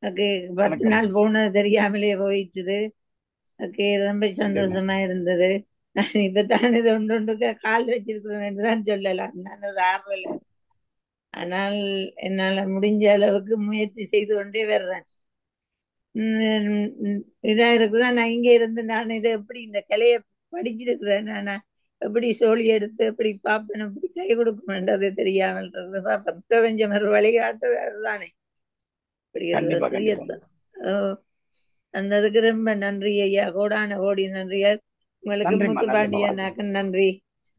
10 நாள் போனது தெரியாமலே போயிடுச்சுது. ரொம்ப சந்தோஷமா இருந்தது. நான் இப்பதான் இது ஒன்று கால் வச்சிருக்கிறேன்னு தான் சொல்லலாம். நான் ஒரு ஆர்வல, ஆனால் என்னால முடிஞ்ச அளவுக்கு முயற்சி செய்து கொண்டே வர்றேன். இதா இருக்குதான். நான் இங்க இருந்து நான் இதை எப்படி இந்த கலையை படிச்சிருக்கிறேன். நான் எப்படி சோழி எடுத்து எப்படி பாப்பேன், எப்படி கை கொடுக்கணுன்றது தெரியாமல் இருக்குது. பாப்பேன் பிரபஞ்சம் ஒரு வழிகாட்டு அதுதானே. அந்ததுக்கு ரொம்ப நன்றி ஐயா, கோடான கோடி நன்றிகள் உங்களுக்கு. மூத்து பாண்டியனாக்கு நன்றி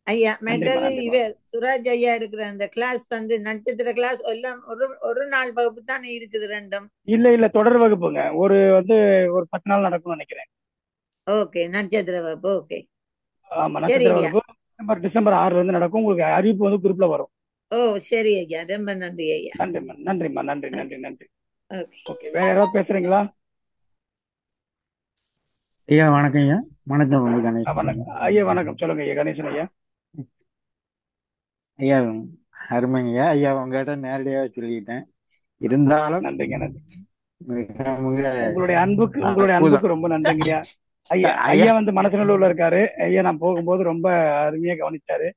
ஐயா. மற்றது இவ சுராஜ் ஐயா எடுக்கிற அந்த கிளாஸ் வந்து நட்சத்திர கிளாஸ் எல்லாம் ஒரு நாள் வகுப்பு தானே இருக்குது ரெண்டும்? இல்ல தொடர் வகுப்புங்க. ஒரு 10 நாள் நடக்கும்னு நினைக்கிறேன். ஓகே, நட்சத்திர வகுப்பு. ஓகே, ஆமா, நட்சத்திர வகுப்பு டிசம்பர் 6 நடக்கும். உங்களுக்கு அறிவிப்பு குரூப்ல வரும். ஓ சரி ஐயா, ரொம்ப நன்றி ஐயா. நன்றிம்மா, நன்றி நன்றி நன்றி. ஓகே, வேற யாராவது பேசுறீங்களா? ஐயா வணக்கம். ஐயா வணக்கம். வணக்கம் ஐயா. வணக்கம், சொல்லுங்க ஐயா. கணேசன் ஐயா. ஐயா அருமைங்க ஐயா. ஐயா உங்ககிட்ட நேரடியாக சொல்லிட்டேன், இருந்தாலும் நன்றிங்க. நன்றி, உங்களுடைய அன்புக்கு ரொம்ப நன்றிங்க ஐயா. ஐயா மனசநல்லூர்ல இருக்காரு ஐயா. நான் போகும்போது ரொம்ப அருமையா கவனிச்சாரு.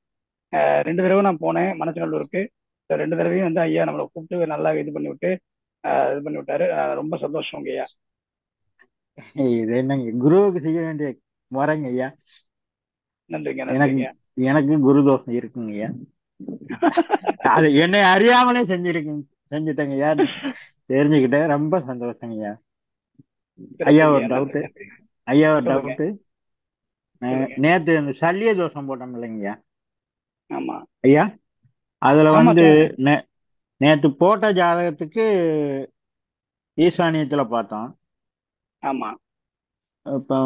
2 தடவை நான் போனேன் மனசநல்லூருக்கு. 2 தடவையும் ஐயா நம்மளை கூப்பிட்டு நல்லா இது பண்ணி விட்டாரு. ரொம்ப சந்தோஷம் ஐயா. இது என்னங்க குருவுக்கு செய்ய வேண்டிய வரங்க ஐயா. நன்றிங்க. எனக்கு குரு தோஷம் இருக்குங்க ஐயா. அது என்னை அறியாமலே செஞ்சுட்டேங்க ஐயா. தெரிஞ்சுக்கிட்டேன், ரொம்ப சந்தோஷங்க ஐயா. ஐயா ஒரு டவுட்டு. நேத்து இந்த சல்லிய தோஷம் போட்டோம் இல்லைங்கய்யா? ஆமா ஐயா, அதுல நேத்து போட்ட ஜாதகத்துக்கு ஈசானியத்துல பார்த்தோம். ஆமா, இப்போ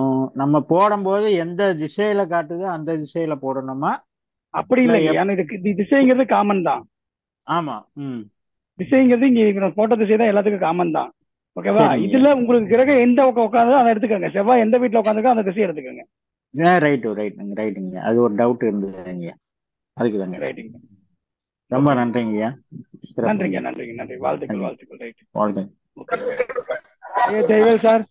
நம்ம போடும்போது எந்த திசையில காட்டுதோ அந்த திசையில போடணுமா? அப்படி இல்லைங்க, இதுக்கு திசைங்கிறது காமன் தான். ஆமா, திசைங்கிறது இங்க போட்ட திசை தான் எல்லாத்துக்கும் காமன் தான். ஓகேவா? இதுல உங்களுக்கு கிரகம் எந்த உட்காந்து அதை எடுத்துக்கோங்க. செவ்வாய் எந்த வீட்டுல உட்காந்துருக்கோ அந்த திசையை எடுத்துக்கோங்க. ரைட்டுங்க. அது ஒரு டவுட் இருந்ததுங்க, அதுக்கு தாங்க. ரைட்டுங்க, ரொம்ப நன்றிங்கய்யா. நன்றி. வாழ்த்துக்கள். ரைட், வாழ்த்துங்க ஜெயவேல் சார்.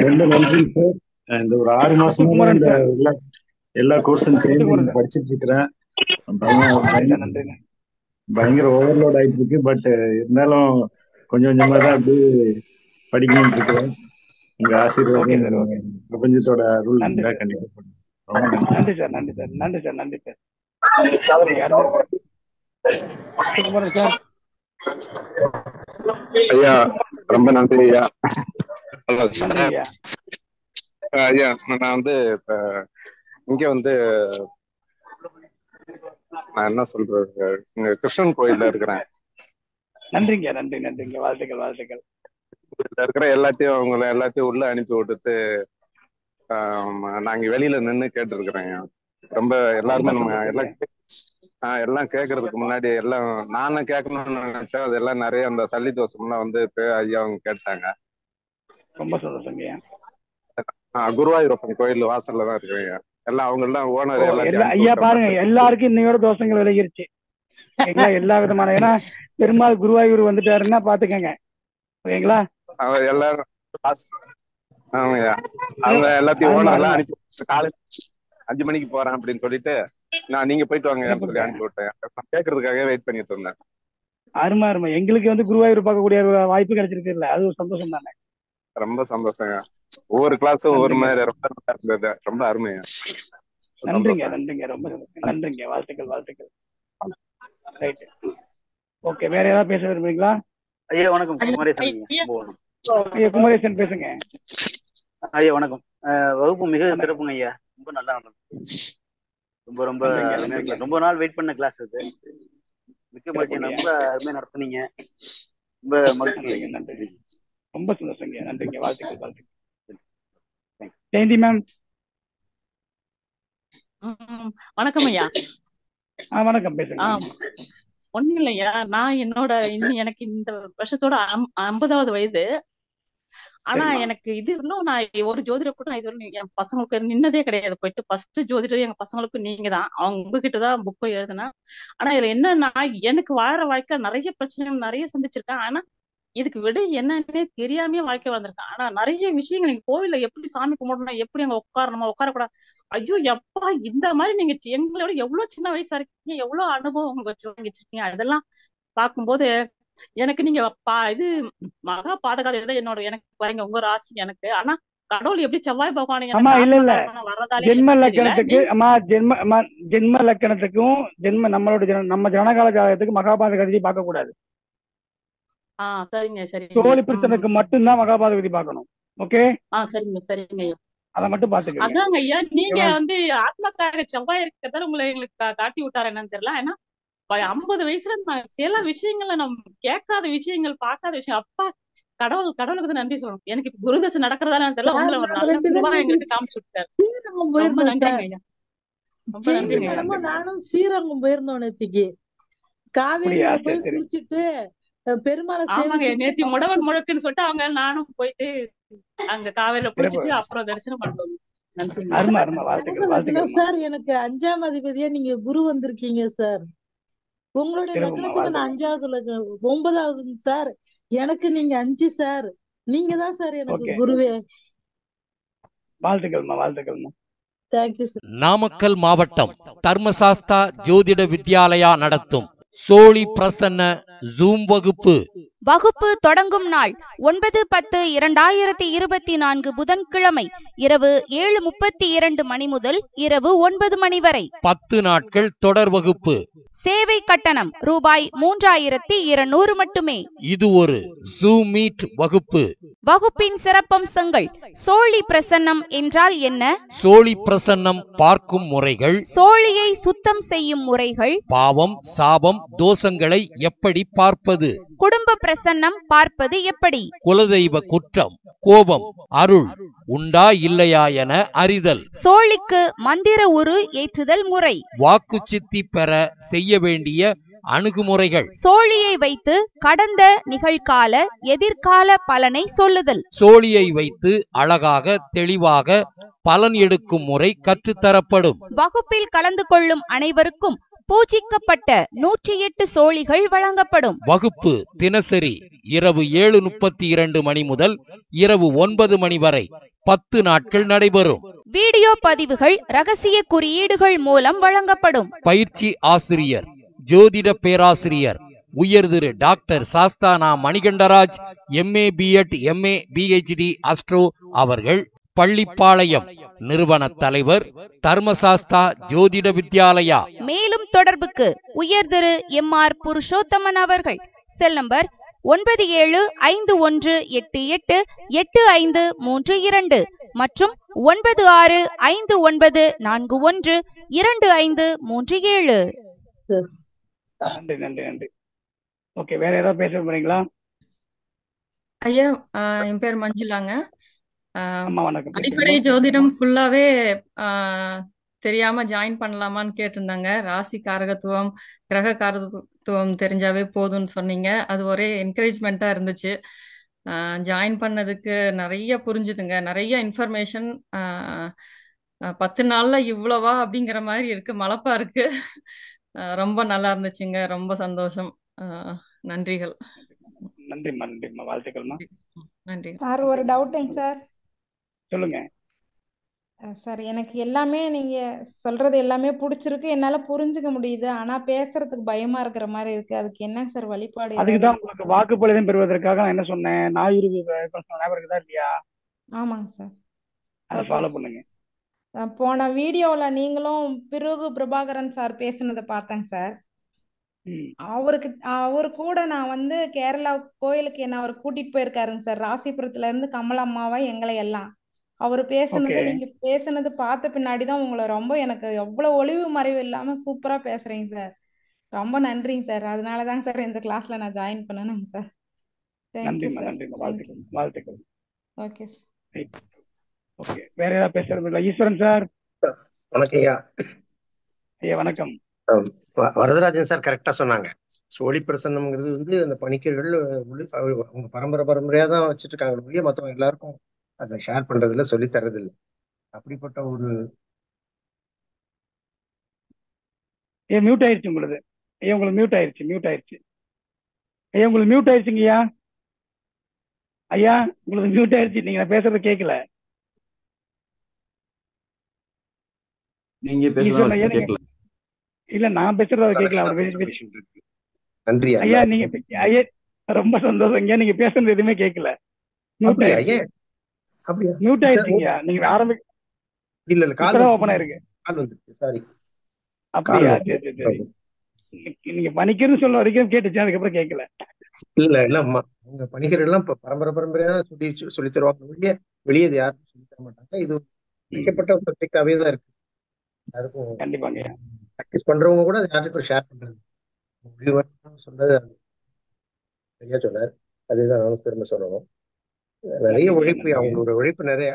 ரொம்ப நன்றி சார். இந்த ஒரு 6 மாசமா இந்த எல்லா கோர்ஸும் சேர்ந்து படிச்சுட்டு இருக்கிறேன். பயங்கர ஓவர்லோட் ஆயிட்டு இருக்கு. பட் இருந்தாலும் கொஞ்சம் கொஞ்சமா தான் அப்படி படிக்கணும்னு இருக்கிறேன். உங்க ஆசீர்வாதம் பிரபஞ்சத்தோட ரூல் கண்டிப்பா. நன்றி சார். ஐயா ரொம்ப நன்றி ஐயா. ஐயா நான் இப்ப இங்க நான் என்ன சொல்றது, இங்க கிருஷ்ணன் கோயில்ல இருக்கிறேன். நன்றிங்க. வாழ்த்துக்கள். இருக்கிற எல்லாத்தையும் உள்ள அனுப்பி விட்டுட்டு நாங்க வெளியில நின்று கேட்டு இருக்கிறேன். ரொம்ப எல்லாருமே நம்ம எல்லாம் கேட்கறதுக்கு முன்னாடி எல்லாம் நானும் கேட்கணும்னு நினைச்சேன். அதெல்லாம் நிறைய அந்த சல்லி தோசம்லாம் ஐயா அவங்க கேட்டாங்க. ரொம்ப சந்தோஷங்க. குருவாயூரப்பன் கோயில் வாசல்ல தான் இருக்கிறேன். எல்லாம் அவங்க எல்லாம் ஓனர் ஐயா பாருங்க, எல்லாருக்கும் இன்னையோட தோஷங்கள் விலகிருச்சு. எல்லா விதமான, ஏன்னா பெருமாள் குருவாயூர் வந்துட்டாருன்னா பாத்துக்கங்க. ஓகேங்களா? எல்லாரும் அவங்க எல்லாத்தையும் ஓனர்லாம் அனுப்பி காலையில 5 மணிக்கு போறேன் அப்படின்னு சொல்லிட்டு நீங்க போயிட்டு வாங்க சொல்லி அனுப்பி விட்டேன். கேட்கறதுக்காக வெயிட் பண்ணிட்டு இருந்தேன். அருமை. எங்களுக்கு குருவாயூர் பார்க்கக்கூடிய வாய்ப்பு கிடைச்சிருக்கு இல்ல, அது ஒரு சந்தோஷம் தானே. ரொம்ப சந்தோஷங்க. ஒவ்வொரு கிளாஸும் ஒவ்வொரு மாதிரி ரொம்ப நல்லா இருந்தது. ரொம்ப அருமையா. நன்றிங்க. ரொம்ப நன்றிங்க. வாழ்த்துக்கள். Right, okay. வேற ஏதாவது பேச விரும்புறீங்களா? ஐயா வணக்கம். குமரேசன் பேசுங்க. ஐயா வணக்கம். வகுப்பு மிக சிறப்புங்க ஐயா. ரொம்ப நல்லா நடந்தது. ரொம்ப நாள் வெயிட் பண்ண கிளாஸ் இது. மிக்க மகிழ்ச்சி. ரொம்ப அருமையா நடத்துனீங்க. ரொம்ப மகிழ்ச்சி. நன்றி. ரொம்ப சந்தோஷங்க. நன்றிங்க. வாழ்த்துக்கள். ஜெயந்தி மேம். வணக்கம் ஐயா. வணக்கம், பேசுங்க. ஒண்ணும் இல்லையா, நான் எனக்கு இந்த வருஷத்தோட 50வது வயது. ஆனா எனக்கு இது இன்னும் நான் ஒரு ஜோதிடர் கூட நான் இது என் பசங்களுக்கு நின்னதே கிடையாது. போயிட்டு ஃபர்ஸ்ட் ஜோதிடர் எங்க பசங்களுக்கு நீங்க தான். அவங்க உங்ககிட்டதான் புக்கை எழுதுனா. ஆனா இதுல என்னன்னா, எனக்கு வாழற வாழ்க்கை நிறைய பிரச்சனைகள் நிறைய சந்திச்சிருக்கேன். ஆனா இதுக்கு விட என்னன்னே தெரியாமயே வாழ்க்கை வந்திருக்கேன். ஆனா நிறைய விஷயங்கள் நீங்க கோவில்ல எப்படி சாமி கும்பிடணும், எப்படி அங்க உட்காரணுமா உட்காரக்கூடாது, ஐயோ எப்பா இந்த மாதிரி நீங்க எங்களோட எவ்வளவு சின்ன வயசா இருக்கீங்க, எவ்வளவு அனுபவம் உங்களுக்கு வச்சிருக்கீங்க. அதெல்லாம் பார்க்கும்போது எனக்கு நீங்க இது மகா பாதகாத எனக்கு வரீங்க உங்க ராசி எனக்கு. ஆனா கடவுள் எப்படி செவ்வாய் பகவான் அம்மா எனக்கு இல்ல இல்ல ஆத்மகாரகனா வர்றதாலே ஜென்ம எனக்கு தெரியல. லக்கணத்துக்கு அம்மா ஜென்ம லக்கணத்துக்கும் நம்ம ஜனகால ஜாதகத்துக்கு மகாபாத கதியை பார்க்க கூடாது. சரிங்க சரிங்க. சோழி பிரச்சனைக்கு மட்டும்தான் மகாபாத கதி பார்க்கணும். ஓகே சரிங்க சரிங்க ஐயா. அதை மட்டும் பாத்துக்கங்க. அதாங்க ஐயா, நீங்க ஆத்மக்காரக செவ்வாய் இருக்கிறதால உங்களை எங்களுக்கு காட்டி விட்டாரு என்னன்னு தெரியல. ஏன்னா 50 வயசுல நான் சில விஷயங்கள்ல நம்ம கேட்காத விஷயங்கள், பார்க்காத விஷயம், அப்பா கடவுளுக்கு தான் நன்றி சொல்லணும். எனக்கு இப்ப குருதசை நடக்கிறதால தெரியல, உங்களை ஒரு நல்ல குருவா எங்களுக்கு காமிச்சு விட்டாரு. ஸ்ரீரங்கம் ரொம்ப போயிருந்தோம் நன்றிங்க சார். ஐயா, ரொம்ப நன்றிங்க ஐயா. மேடமும் நானும் ஸ்ரீரங்கம் போயிருந்தோம் நேத்திக்கு. காவேரியில போய் குளிச்சுட்டு பெருமாளை ஆமாங்க, சேவிச்சுட்டு நேத்தி முடவன் முழக்குன்னு சொல்லிட்டு அவங்க நானும் போயிட்டு அங்க காவேரியில குளிச்சுட்டு அப்புறம் தரிசனம் பண்ணுவோம். நன்றிங்க சார். எனக்கு 5ஆம் அதிபதியா நீங்க குரு வந்திருக்கீங்க சார். உங்களுடைய லக்னத்துக்கு நான் 5வது 9வது சார். எனக்கு நீங்க 5 சார். நீங்க தான் சார் எனக்கு குருவே. வாழ்த்துக்கள்மா. Thank you sir. நாமக்கல் மாவட்டம் தர்மசாஸ்தா ஜோதிட வித்யாலயா நடத்தும் சோழி பிரசன்ன ஜூம் வகுப்பு தொடங்கும் நாள் 9/10/2024 புதன்கிழமை இரவு 7:32 மணி முதல் இரவு 9 மணி வரை. 10 நாட்கள் தொடர் வகுப்பு. சேவை கட்டணம் ரூபாய் 3200 மட்டுமே. இது ஒரு ஜூம் மீட் வகுப்பு. வகுப்பின் சிறப்பம்சங்கள்: சோழி பிரசன்னம் என்றால் என்ன, சோழி பிரசன்னம் பார்க்கும் முறைகள், சோழியை சுத்தம் செய்யும் முறைகள், பாவம் சாபம் தோஷங்களை எப்படி பார்ப்பது, குடும்ப பிரசன்னம் பார்ப்பது எப்படி, குலதெய்வ குற்றம் கோபம் அருள் உண்டா இல்லையா என அறிதல், சோழிக்கு மந்திர உரு ஏற்றுதல் முறை, வாக்கு சித்தி பெற செய்ய வேண்டிய அணுகுமுறைகள், சோழியை வைத்து கடந்த நிகழ்கால எதிர்கால பலனை சொல்லுதல், சோழியை வைத்து அழகாக தெளிவாக பலன் எடுக்கும் முறை கற்றுத்தரப்படும். வகுப்பில் கலந்து கொள்ளும் அனைவருக்கும் பூஜிக்கப்பட்ட 108 சோழிகள் வழங்கப்படும். வகுப்பு தினசரி இரவு 7:32 மணி முதல் இரவு 9 மணி வரை 10 நாட்கள் நடைபெறும். வீடியோ பதிவுகள் ரகசிய குறியீடுகள் மூலம் வழங்கப்படும். பயிற்சி ஆசிரியர் ஜோதிட பேராசிரியர் உயர் Thiru doctor Sasthana Manikandaraj MA B.Ed MA PhD astro அவர்கள். பள்ளிப்பாளையம். நிறுவன தலைவர் தர்மசாஸ்தா ஜோதிட வித்யாலயா. மேலும் தொடர்புக்கு உயர் திரு MR புருஷோத்தமன் அவர்கள். செல் நம்பர் 9758888532 மற்றும் 9659412537. நன்றி. ஓகே, வேற ஏதாவது பேச போறீங்களா? ஐயா, என் பேர் மஞ்சுளாங்க. வணக்கம். அடிப்படை ஜோதிடம் ஃபுல்லாவே தெரியாம ஜாயின் பண்ணலாமான்னு கேட்டிருந்தாங்க. ராசி காரகத்துவம் கிரக காரகத்துவம் தெரிஞ்சாவே போதும்னு சொன்னீங்க. அது ஒரே என்கரேஜ்மெண்ட்டா இருந்துச்சு. ஜாயின் பண்ணதுக்கு நிறைய புரிஞ்சுதுங்க, நிறைய இன்ஃபர்மேஷன். 10 நாள்ல இவ்வளவா அப்படிங்கிற மாதிரி இருக்கு, மலப்பா இருக்கு. ரொம்ப நல்லா இருந்துச்சுங்க, ரொம்ப சந்தோஷம். நன்றிகள். நன்றிம்மா, வாழ்த்துக்கள்மா. நன்றி சார். ஒரு டவுட்டுங்க சார். சொல்லுங்க சார். எனக்கு எல்லாமே நீங்க சொல்றது எல்லாமே பிடிச்சிருக்கு, என்னால புரிஞ்சுக்க முடியுது. ஆனா பேசுறதுக்கு பயமா இருக்கிற மாதிரி இருக்கு. அதுக்கு என்ன சார் வழிபாடு? அதுக்குதான் உங்களுக்கு வாக்குப்பளிதம் பெறுவதற்காக நான் என்ன சொன்னேன், ஞாயிறு ஞாபகம் தான் இல்லையா? ஆமாங்க சார். அதை ஃபாலோ பண்ணுங்க. போன வீடியோல நீங்களும் பிருகு பிரபாகரன் சார் பேசுனதை பார்த்தேங்க சார். அவரு கூட நான் கேரளா கோயிலுக்கு என்ன அவர் கூட்டிட்டு போயிருக்காருங்க சார். ராசிபுரத்துல இருந்து கமலம்மாவை எங்களை எல்லாம் அவர் பேசுனது, நீங்க பேசுனது பார்த்த பின்னாடிதான் உங்களை ரொம்ப எனக்கு எவ்வளவு ஒளிவு மறைவு இல்லாம சூப்பரா பேசுறீங்க சார். ரொம்ப நன்றிங்க சார். அதனாலதாங்க சார் இந்த கிளாஸ்ல நான் ஜாயின் பண்ணேனுங்க சார். Thank you sir. வாழ்த்துக்கள். Okay sir. ஓகே, வேற ஏதாவது பேசுறது? ஈஸ்வரன் சார். வணக்கம் ஐயா. வணக்கம். வரதராஜன் சார் கரெக்டா சொன்னாங்க. சோழி பிரசன்னம்ங்கிறது அந்த பணிக்கர்கள் அவங்க பரம்பரையா தான் வச்சுட்டு இருக்காங்க ஒழிய மற்றவங்க எல்லாருக்கும் அதை ஷேர் பண்றதுல சொல்லி தர்றது இல்லை. அப்படிப்பட்ட ஒரு மியூட் ஆயிடுச்சு உங்களுக்கு. உங்களுக்கு மியூட் ஆயிடுச்சுங்கய்யா. ஐயா உங்களுக்கு மியூட் ஆயிடுச்சு, நீங்க நான் பேசுறது கேட்கல. நீங்க பேசுறது கேட்கல. இல்ல நான் பேசுறது அவர் கேட்கல. அவர் நன்றி ஐயா. நீங்க ஐயா ரொம்ப சந்தோஷம் ஐயா, நீங்க பேசுறது எதுவுமே கேட்கல. மியூட் ஆயிடுச்சு. மியூட் ஆயிடுச்சுங்கய்யா. நீங்க ஆரம்பிக்க இல்ல கால் ஓபன் ஆயிருக்கு. சாரி. அப்படியா? சரி சரி சரி. நீங்க பணிக்கிறன்னு சொல்ல வரைக்கும் கேட்டுச்சு, அதுக்கப்புறம் கேட்கல. இல்ல இல்ல உங்க பணிகர் எல்லாம் பரம்பரையா சொல்லி தருவாங்க. வெளியே யாரும் சொல்லி தர மாட்டாங்க. இது வைக்கப்பட்ட ஒரு சப்ஜெக்டாவே தான் இருக்கு. யாருக்கும் கண்டிப்பாங்க ப்ராக்டிஸ் பண்றவங்க கூட யாருக்கும் ஷேர் பண்றது சொன்னது சரியா சொன்னார். அதுதான் நானும் திரும்ப சொல்லணும். நிறைய உழைப்பு, அவங்களோட உழைப்பு நிறைய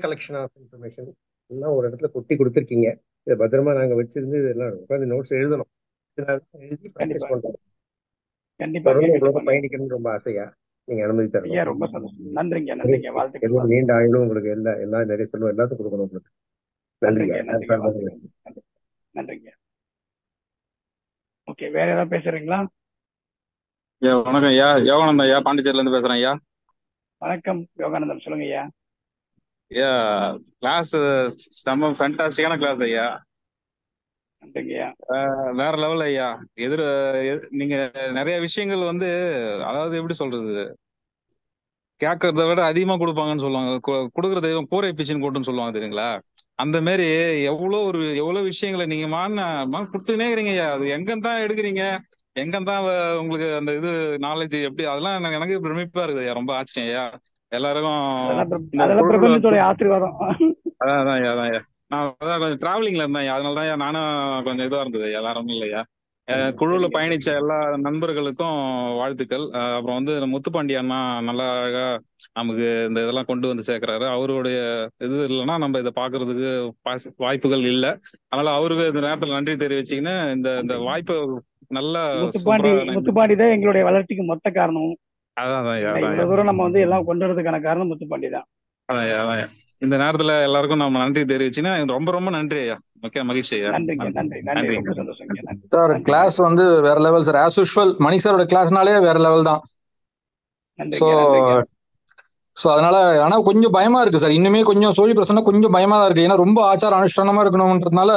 கலெக்ஷன் ஆஃப் இன்ஃபர்மேஷன் எல்லாம் ஒரு இடத்துல கொட்டி கொடுத்துருக்கீங்க. இதை பத்திரமா நாங்க வச்சிருந்து இதெல்லாம் உட்காந்து நோட்ஸ் எழுதணும். எழுதி ப்ராக்டிஸ் பண்றோம். தொடர்ந்து உங்களோட பயணிக்கணும்னு ரொம்ப ஆசையா நீங்க அனுமதி தரணும். ரொம்ப சந்தோஷம். நன்றிங்க நன்றிங்க. வாழ்த்துக்கள். நீண்ட ஆயுளும் உங்களுக்கு எல்லாம் நிறைய செல்வம் எல்லாத்துக்கும் கொடுக்கணும் உங்களுக்கு. நன்றிங்க. நன்றிங்க. ஓகே, வேற ஏதாவது பேசுறீங்களா? ஐயா வணக்கம் ஐயா. யோகானந்தம் ஐயா, பாண்டிச்சேரியில இருந்து பேசுறேன் ஐயா. வணக்கம் யோகானந்தம், சொல்லுங்க ஐயா. ஐயா கிளாஸ் செம்ம ஃபேண்டாஸ்டிக்கான கிளாஸ் ஐயா. வேற லெவல் ஐயா. நீங்க நிறைய விஷயங்கள் அதாவது எப்படி சொல்றது, கேட்கறத விட அதிகமா கொடுப்பாங்கன்னு சொல்லுவாங்க. கொடுக்குற தெய்வம் கூரை பிச்சுன்னு கூட்டுன்னு சொல்லுவாங்க தெரியுங்களா? அந்த மாதிரி எவ்வளவு விஷயங்களை நீங்க கொடுத்துனே இருக்கிறீங்க ஐயா. அது எங்கதான் எடுக்கிறீங்க, எங்கதான் உங்களுக்கு அந்த இது நாலேஜ் எப்படி, அதெல்லாம் எனக்கு பிரமிப்பா இருக்குது ஐயா. ரொம்ப ஆச்சரியம் ஐயா. எல்லாருக்கும் ஆசீர்வாதம். அதான் ஐயா நான் கொஞ்சம் டிராவலிங்ல இருந்தேன், அதனாலதான் நானும் கொஞ்சம் இதுவா இருந்தது எல்லாரும் இல்லையா. குழுல பயணிச்ச எல்லா நண்பர்களுக்கும் வாழ்த்துக்கள். அப்புறம் முத்துப்பாண்டி அண்ணா நல்லா அழகா நமக்கு இந்த இதெல்லாம் கொண்டு வந்து சேர்க்கிறாரு. அவருடைய இது இல்லைன்னா நம்ம இதை பாக்குறதுக்கு வாய்ப்புகள் இல்லை. அதனால அவருக்கு இந்த நேரத்துல நன்றி தெரிவிச்சுக்கின்னு இந்த வாய்ப்பை நல்லா முத்துப்பாண்டி தான் எங்களுடைய வளர்ச்சிக்கு மொத்த காரணம். அதான் தூரம் நம்ம எல்லாம் கொண்டு வரதுக்கான காரணம் முத்துப்பாண்டி தான். அதான் இந்த நேரத்துல எல்லாருக்கும் நம்ம நன்றி தெரிவிச்சுன்னா ரொம்ப ரொம்ப நன்றி ஐயா. ஓகே, மகிழ்ச்சி ஐயா. நன்றி. சார் கிளாஸ் வேற லெவல் சார். ஆஸ் யூஷுவல் மணி சாரோட கிளாஸ்னாலே வேற லெவல் தான். ஸோ அதனால ஆனா கொஞ்சம் பயமா இருக்கு சார். இன்னுமே கொஞ்சம் சோழி பிரச்சனை கொஞ்சம் பயமா தான் இருக்கு. ஏன்னா ரொம்ப ஆச்சார அனுஷ்டானமா இருக்கணும்ன்றதுனால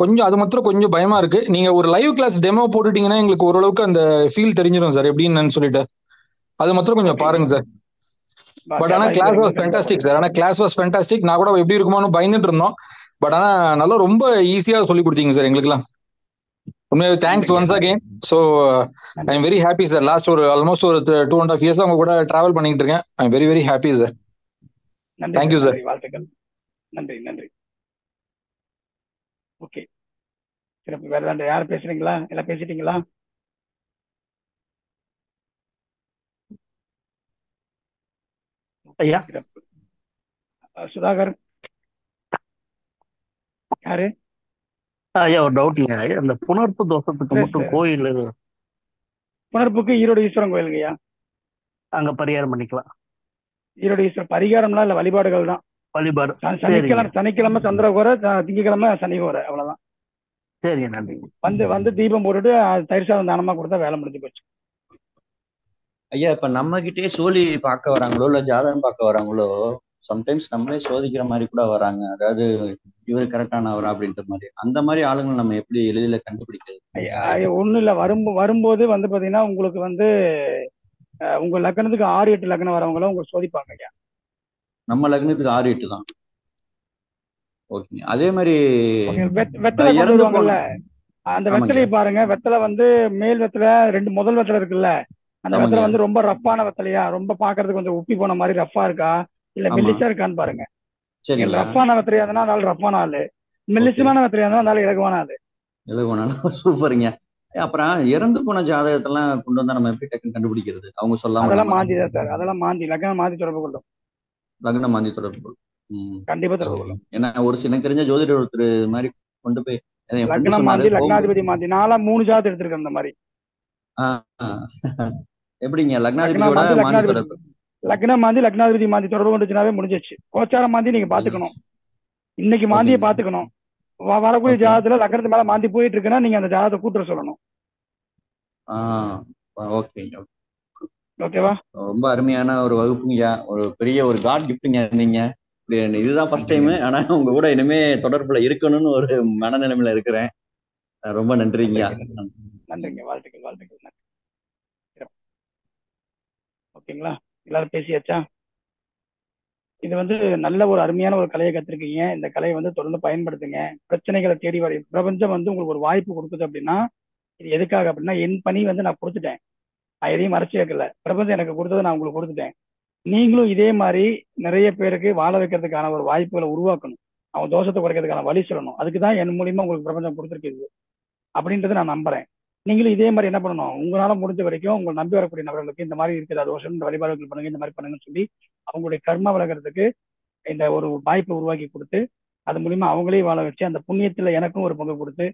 கொஞ்சம் அது மாத்திரம் கொஞ்சம் பயமா இருக்கு. நீங்க ஒரு லைவ் கிளாஸ் டெமோ போட்டுட்டீங்கன்னா எங்களுக்கு ஓரளவுக்கு அந்த ஃபீல் தெரிஞ்சிடும் சார் எப்படின்னு சொல்லிட்டு. அது மாத்திரம் கொஞ்சம் பாருங்க சார். பட் ஆனா கிளாஸ் வாஸ் ஃபேண்டாஸ்டிக் சார். ஆனா கிளாஸ் வாஸ் ஃபேண்டாஸ்டிக். நான் கூட எப்படி இருக்குமோன்னு பயந்துட்டு இருந்தோம். பட் ஆனா நல்லா ரொம்ப ஈஸியா சொல்லி கொடுத்தீங்க சார் எங்களுக்குலாம். உண்மையாக thanks once again. So I am very happy sir. Last almost ஒரு 2.5 years அவங்க கூட டிராவல் பண்ணிட்டு இருக்கேன். I am very very happy sir. Thank you sir. வாழ்த்துக்கள். நன்றி. ஓகே, சிறப்பு. வேற யார் பேசுறீங்களா? எல்லாம் பேசிட்டீங்களா? ஐயா சுதாகர் யாரு? ஐயா ஒரு டவுட் இல்லையா, அந்த புணர்ப்பு தோஷத்துக்கு மட்டும் கோயில் புணர்ப்புக்கு ஈரோடு ஈஸ்வரன் கோயிலுங்கய்யா. அங்க பரிகாரம் பண்ணிக்கலாம். ஈரோடு ஈஸ்வரன் பரிகாரம்லாம் இல்ல, வழிபாடுகள் தான். வழிபாடு. சனிக்கிழமை சந்திரகோரை, திங்கக்கிழமை சனிகோரை, அவ்வளவுதான். சரிங்க, நன்றி. வந்து தீபம் போட்டுட்டு தயிர் சாதம் தானமா கொடுத்தா வேலை முடிஞ்சு போச்சு. ஐயா இப்ப நம்ம கிட்டே சோழி பார்க்க வராங்களோ இல்ல ஜாதகம் பார்க்க வராங்களோ, சம்டைம்ஸ் நம்மளே சோதிக்கிற மாதிரி கூட வராங்க. அதாவது இவர் கரெக்டானவரா அப்படின்ற மாதிரி. அந்த மாதிரி ஆளுங்களை நம்ம எப்படி எளிதில கண்டுபிடிக்கிறது? ஒண்ணும் இல்ல, வரும்போது பாத்தீங்கன்னா உங்களுக்கு உங்க லக்னத்துக்கு 6-8 லக்னம் வரவங்கள உங்களுக்கு சோதிப்பாங்க ஐயா. நம்ம லக்னத்துக்கு 6-8 தான். ஓகே. அதே மாதிரி வெத்தலை வருவாங்கல்ல, அந்த வெத்தலையை பாருங்க. வெத்தலை மேல் வெத்தலை 2 முதல் வெத்தலை இருக்குல்ல, அந்த வெத்தலை ரொம்ப ரஃப்பான வெத்தலையா, ரொம்ப பாக்குறதுக்கு கொஞ்சம் உப்பி போன மாதிரி ரஃப்பா இருக்கா இல்ல மெல்லிசா இருக்கான்னு பாருங்க. ரஃப்பான வெத்தலையா இருந்தா அதனால ரஃப்பான ஆளு, மெல்லிசமான வெத்தலையா இருந்தா அதனால இலகுவான ஆளு. சூப்பருங்க. அப்புறம் இறந்து போன ஜாதகத்தெல்லாம் கொண்டு வந்தா நம்ம எப்படி டக்குன்னு கண்டுபிடிக்கிறது? அவங்க சொல்லாம அதெல்லாம் மாந்தி தான் சார். அதெல்லாம் மாந்தி, லக்னம் மாந்தி தொடர்பு கொள்ளும். லக்னம் மாந்தி தொடர்பு கொள்ளும். கண்டிப்பா தொடர்பு கொள்ளும். ஏன்னா ஒரு சில தெரிஞ்ச ஜோதிடர் ஒருத்தர் மாதிரி கொண்டு போய் லக்னம் மாந்தி, லக்னாதிபதி மாந்தி, நாளா 3 ஜாதகம் எடுத்திருக்கேன் அந்த மாதிரி. எப்படிங்க லக்னாதிபதியோட மாந்தி தொடர்பு? லக்னம் மாந்தி லக்னாதிபதி மாந்தி தொடர்பு கொண்டுச்சுனாவே முடிஞ்சிச்சு. கோச்சார மாந்தி நீங்க பாத்துக்கணும், இன்னைக்கு மாந்தியை பாத்துக்கணும். வரக்கூடிய ஜாதகத்துல லக்னத்து மேல மாந்தி போயிட்டு இருக்குன்னா நீங்க அந்த ஜாதகத்தை கூட்டுற சொல்லணும். ஓகேவா? ரொம்ப அருமையான ஒரு வகுப்புங்கய்யா. ஒரு பெரிய ஒரு காட் கிஃப்ட்டுங்க நீங்க. இதுதான் ஃபர்ஸ்ட் டைம். ஆனா உங்க கூட இனிமே தொடர்புல இருக்கணும்னு ஒரு மனநிலைமையில இருக்கிறேன். ரொம்ப நன்றிங்கய்யா. நன்றிங்க. வாழ்த்துக்கள் வாழ்த்துக்கள். ஓகேங்களா? எல்லாரும் பேசியாச்சா? இது வந்து நல்ல ஒரு அருமையான ஒரு கலையை கத்திருக்கீங்க. இந்த கலையை வந்து தொடர்ந்து பயன்படுத்துங்க. பிரச்சனைகளை தேடி வர பிரபஞ்சம் வந்து உங்களுக்கு ஒரு வாய்ப்பு கொடுக்குது அப்படின்னா இது எதுக்காக அப்படின்னா என் பணி வந்து நான் கொடுத்துட்டேன். நான் எதையும் மறைச்சு வைக்கல. பிரபஞ்சம் எனக்கு கொடுத்ததை நான் உங்களுக்கு கொடுத்துட்டேன். நீங்களும் இதே மாதிரி நிறைய பேருக்கு வாழ வைக்கிறதுக்கான ஒரு வாய்ப்புகளை உருவாக்கணும். அவன் தோஷத்தை குறைக்கிறதுக்கான வழி சொல்லணும். அதுக்கு தான் என் மூலியமா உங்களுக்கு பிரபஞ்சம் கொடுத்துருக்குது அப்படின்றத நான் நம்புறேன். நீங்களும் இதே மாதிரி என்ன பண்ணணும், உங்களால முடிஞ்ச வரைக்கும் உங்களை நம்பி வரக்கூடிய நபர்களுக்கு இந்த மாதிரி இருக்கிற தோஷம், இந்த வழிபாடுகள் பண்ணுங்க, இந்த மாதிரி பண்ணுங்கன்னு சொல்லி அவங்களுடைய கர்மா விலகிறதுக்கு இந்த ஒரு வாய்ப்பை உருவாக்கி கொடுத்து அது மூலியமா அவங்களே வாழ வச்சு அந்த புண்ணியத்துல எனக்கும் ஒரு பங்கு கொடுத்து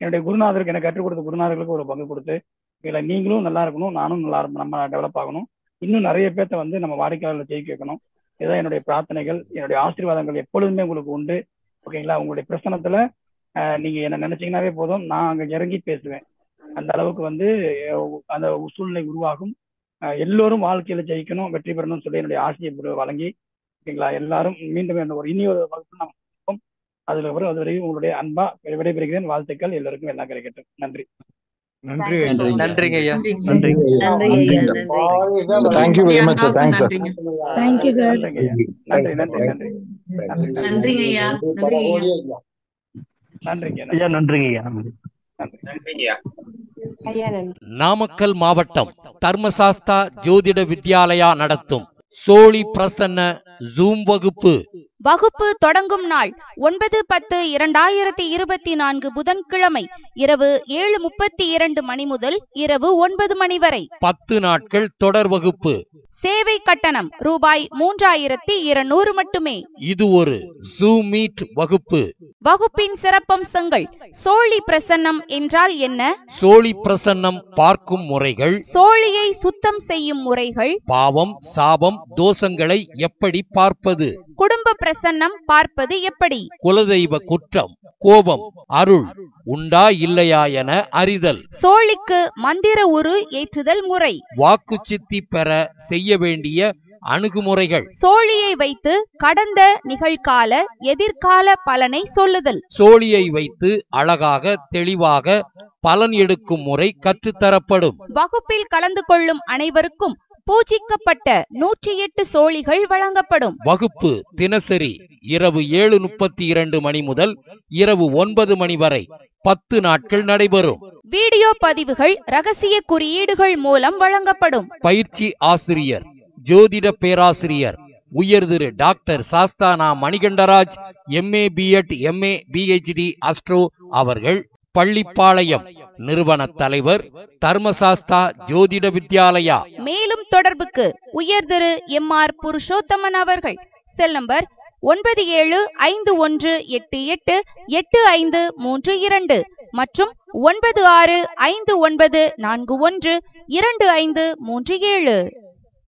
என்னுடைய குருநாதருக்கு எனக்கு கற்றுக் கொடுத்த குருநாதர்களுக்கு ஒரு பங்கு கொடுத்து இதுல நீங்களும் நல்லா இருக்கணும், நானும் நல்லா நம்ம டெவலப் ஆகணும், இன்னும் நிறைய பேர்த்த வந்து நம்ம வாடிக்கையாளர்களை ஜெயிக்க வைக்கணும். இதுதான் என்னுடைய பிரார்த்தனைகள். என்னுடைய ஆசீர்வாதங்கள் எப்பொழுதுமே உங்களுக்கு உண்டு. ஓகேங்களா? உங்களுடைய பிரசனத்துல நீங்க என்ன நினைச்சீங்கன்னாவே போதும், நான் அங்க இறங்கி பேசுவேன். அந்த அளவுக்கு வந்து அந்த சூழ்நிலை உருவாகும். எல்லோரும் வாழ்க்கையில ஜெயிக்கணும், வெற்றி பெறணும்னு சொல்லி என்னுடைய ஆசையை வழங்கி, ஓகேங்களா, எல்லாரும் மீண்டும் ஒரு இனி ஒரு வகுப்பு நம்ம பார்ப்போம். அதுல அப்புறம் அது வரைக்கும் உங்களுடைய அன்பா விடைபெறுகிறேன். வாழ்த்துக்கள். எல்லாருக்கும் எல்லாம் கிடைக்கட்டும். நன்றி. நன்றிங்க ஐயா. நன்றிங்க ஐயா. Thank you very much sir. Thanks sir. Thank you sir. நன்றி நன்றி நன்றி நன்றிங்க ஐயா. நன்றிங்க ஐயா. நன்றிங்க ஐயா. நாமக்கல் மாவட்டம் தர்மசாஸ்தா ஜோதிட வித்யாலயா நடத்தும் சோழி பிரசன்ன ஜூம் வகுப்பு. வகுப்பு தொடங்கும் நாள் 9/10/2024 புதன்கிழமை இரவு 7:32 மணி முதல் இரவு 9 மணி வரை. 10 நாட்கள் தொடர் வகுப்பு. சேவை கட்டணம் ரூபாய் 3200 மட்டுமே. இது ஒரு ஜூம் மீட் வகுப்பு. வகுப்பின் சிறப்பம்சங்கள்: சோழி பிரசன்னம் என்றால் என்ன, சோழி பிரசன்னம் பார்க்கும் முறைகள், சோழியை சுத்தம் செய்யும் முறைகள், பாவம் சாபம் தோஷங்களை எப்படி பார்ப்பது, குடும்ப பிரசன்னம் பார்ப்பது எப்படி, குலதெய்வ குற்றம் கோபம் அருள் உண்டா இல்லையா என அறிதல், சோழிக்கு மந்திர உரு ஏற்றுதல் முறை, வாக்கு சித்தி பெற செய்ய வேண்டிய அணுகுமுறைகள், சோழியை வைத்து கடந்த நிகழ்கால எதிர்கால பலனை சொல்லுதல், சோழியை வைத்து அழகாக தெளிவாக பலன் எடுக்கும் முறை கற்றுத்தரப்படும். வகுப்பில் கலந்து கொள்ளும் அனைவருக்கும் பூஜிக்கப்பட்ட 108 சோழிகள் வழங்கப்படும். வகுப்பு தினசரி இரவு 7:32 மணி முதல் இரவு 9 மணி வரை 10 நாட்கள் நடைபெறும். வீடியோ பதிவுகள் ரகசிய குறியீடுகள் மூலம் வழங்கப்படும். பயிற்சி ஆசிரியர் ஜோதிட பேராசிரியர் உயர் Thiru doctor Sasthana Manikandaraj MA B.Ed MA PhD astro அவர்கள். பள்ளிப்பாளையம். நிறுவன தலைவர் தர்மசாஸ்தா ஜோதிட வித்யாலயா. மேலும் தொடர்புக்கு உயர் திரு MR புருஷோத்தமன் அவர்கள். செல் நம்பர் 9751888532 மற்றும் 9659412537.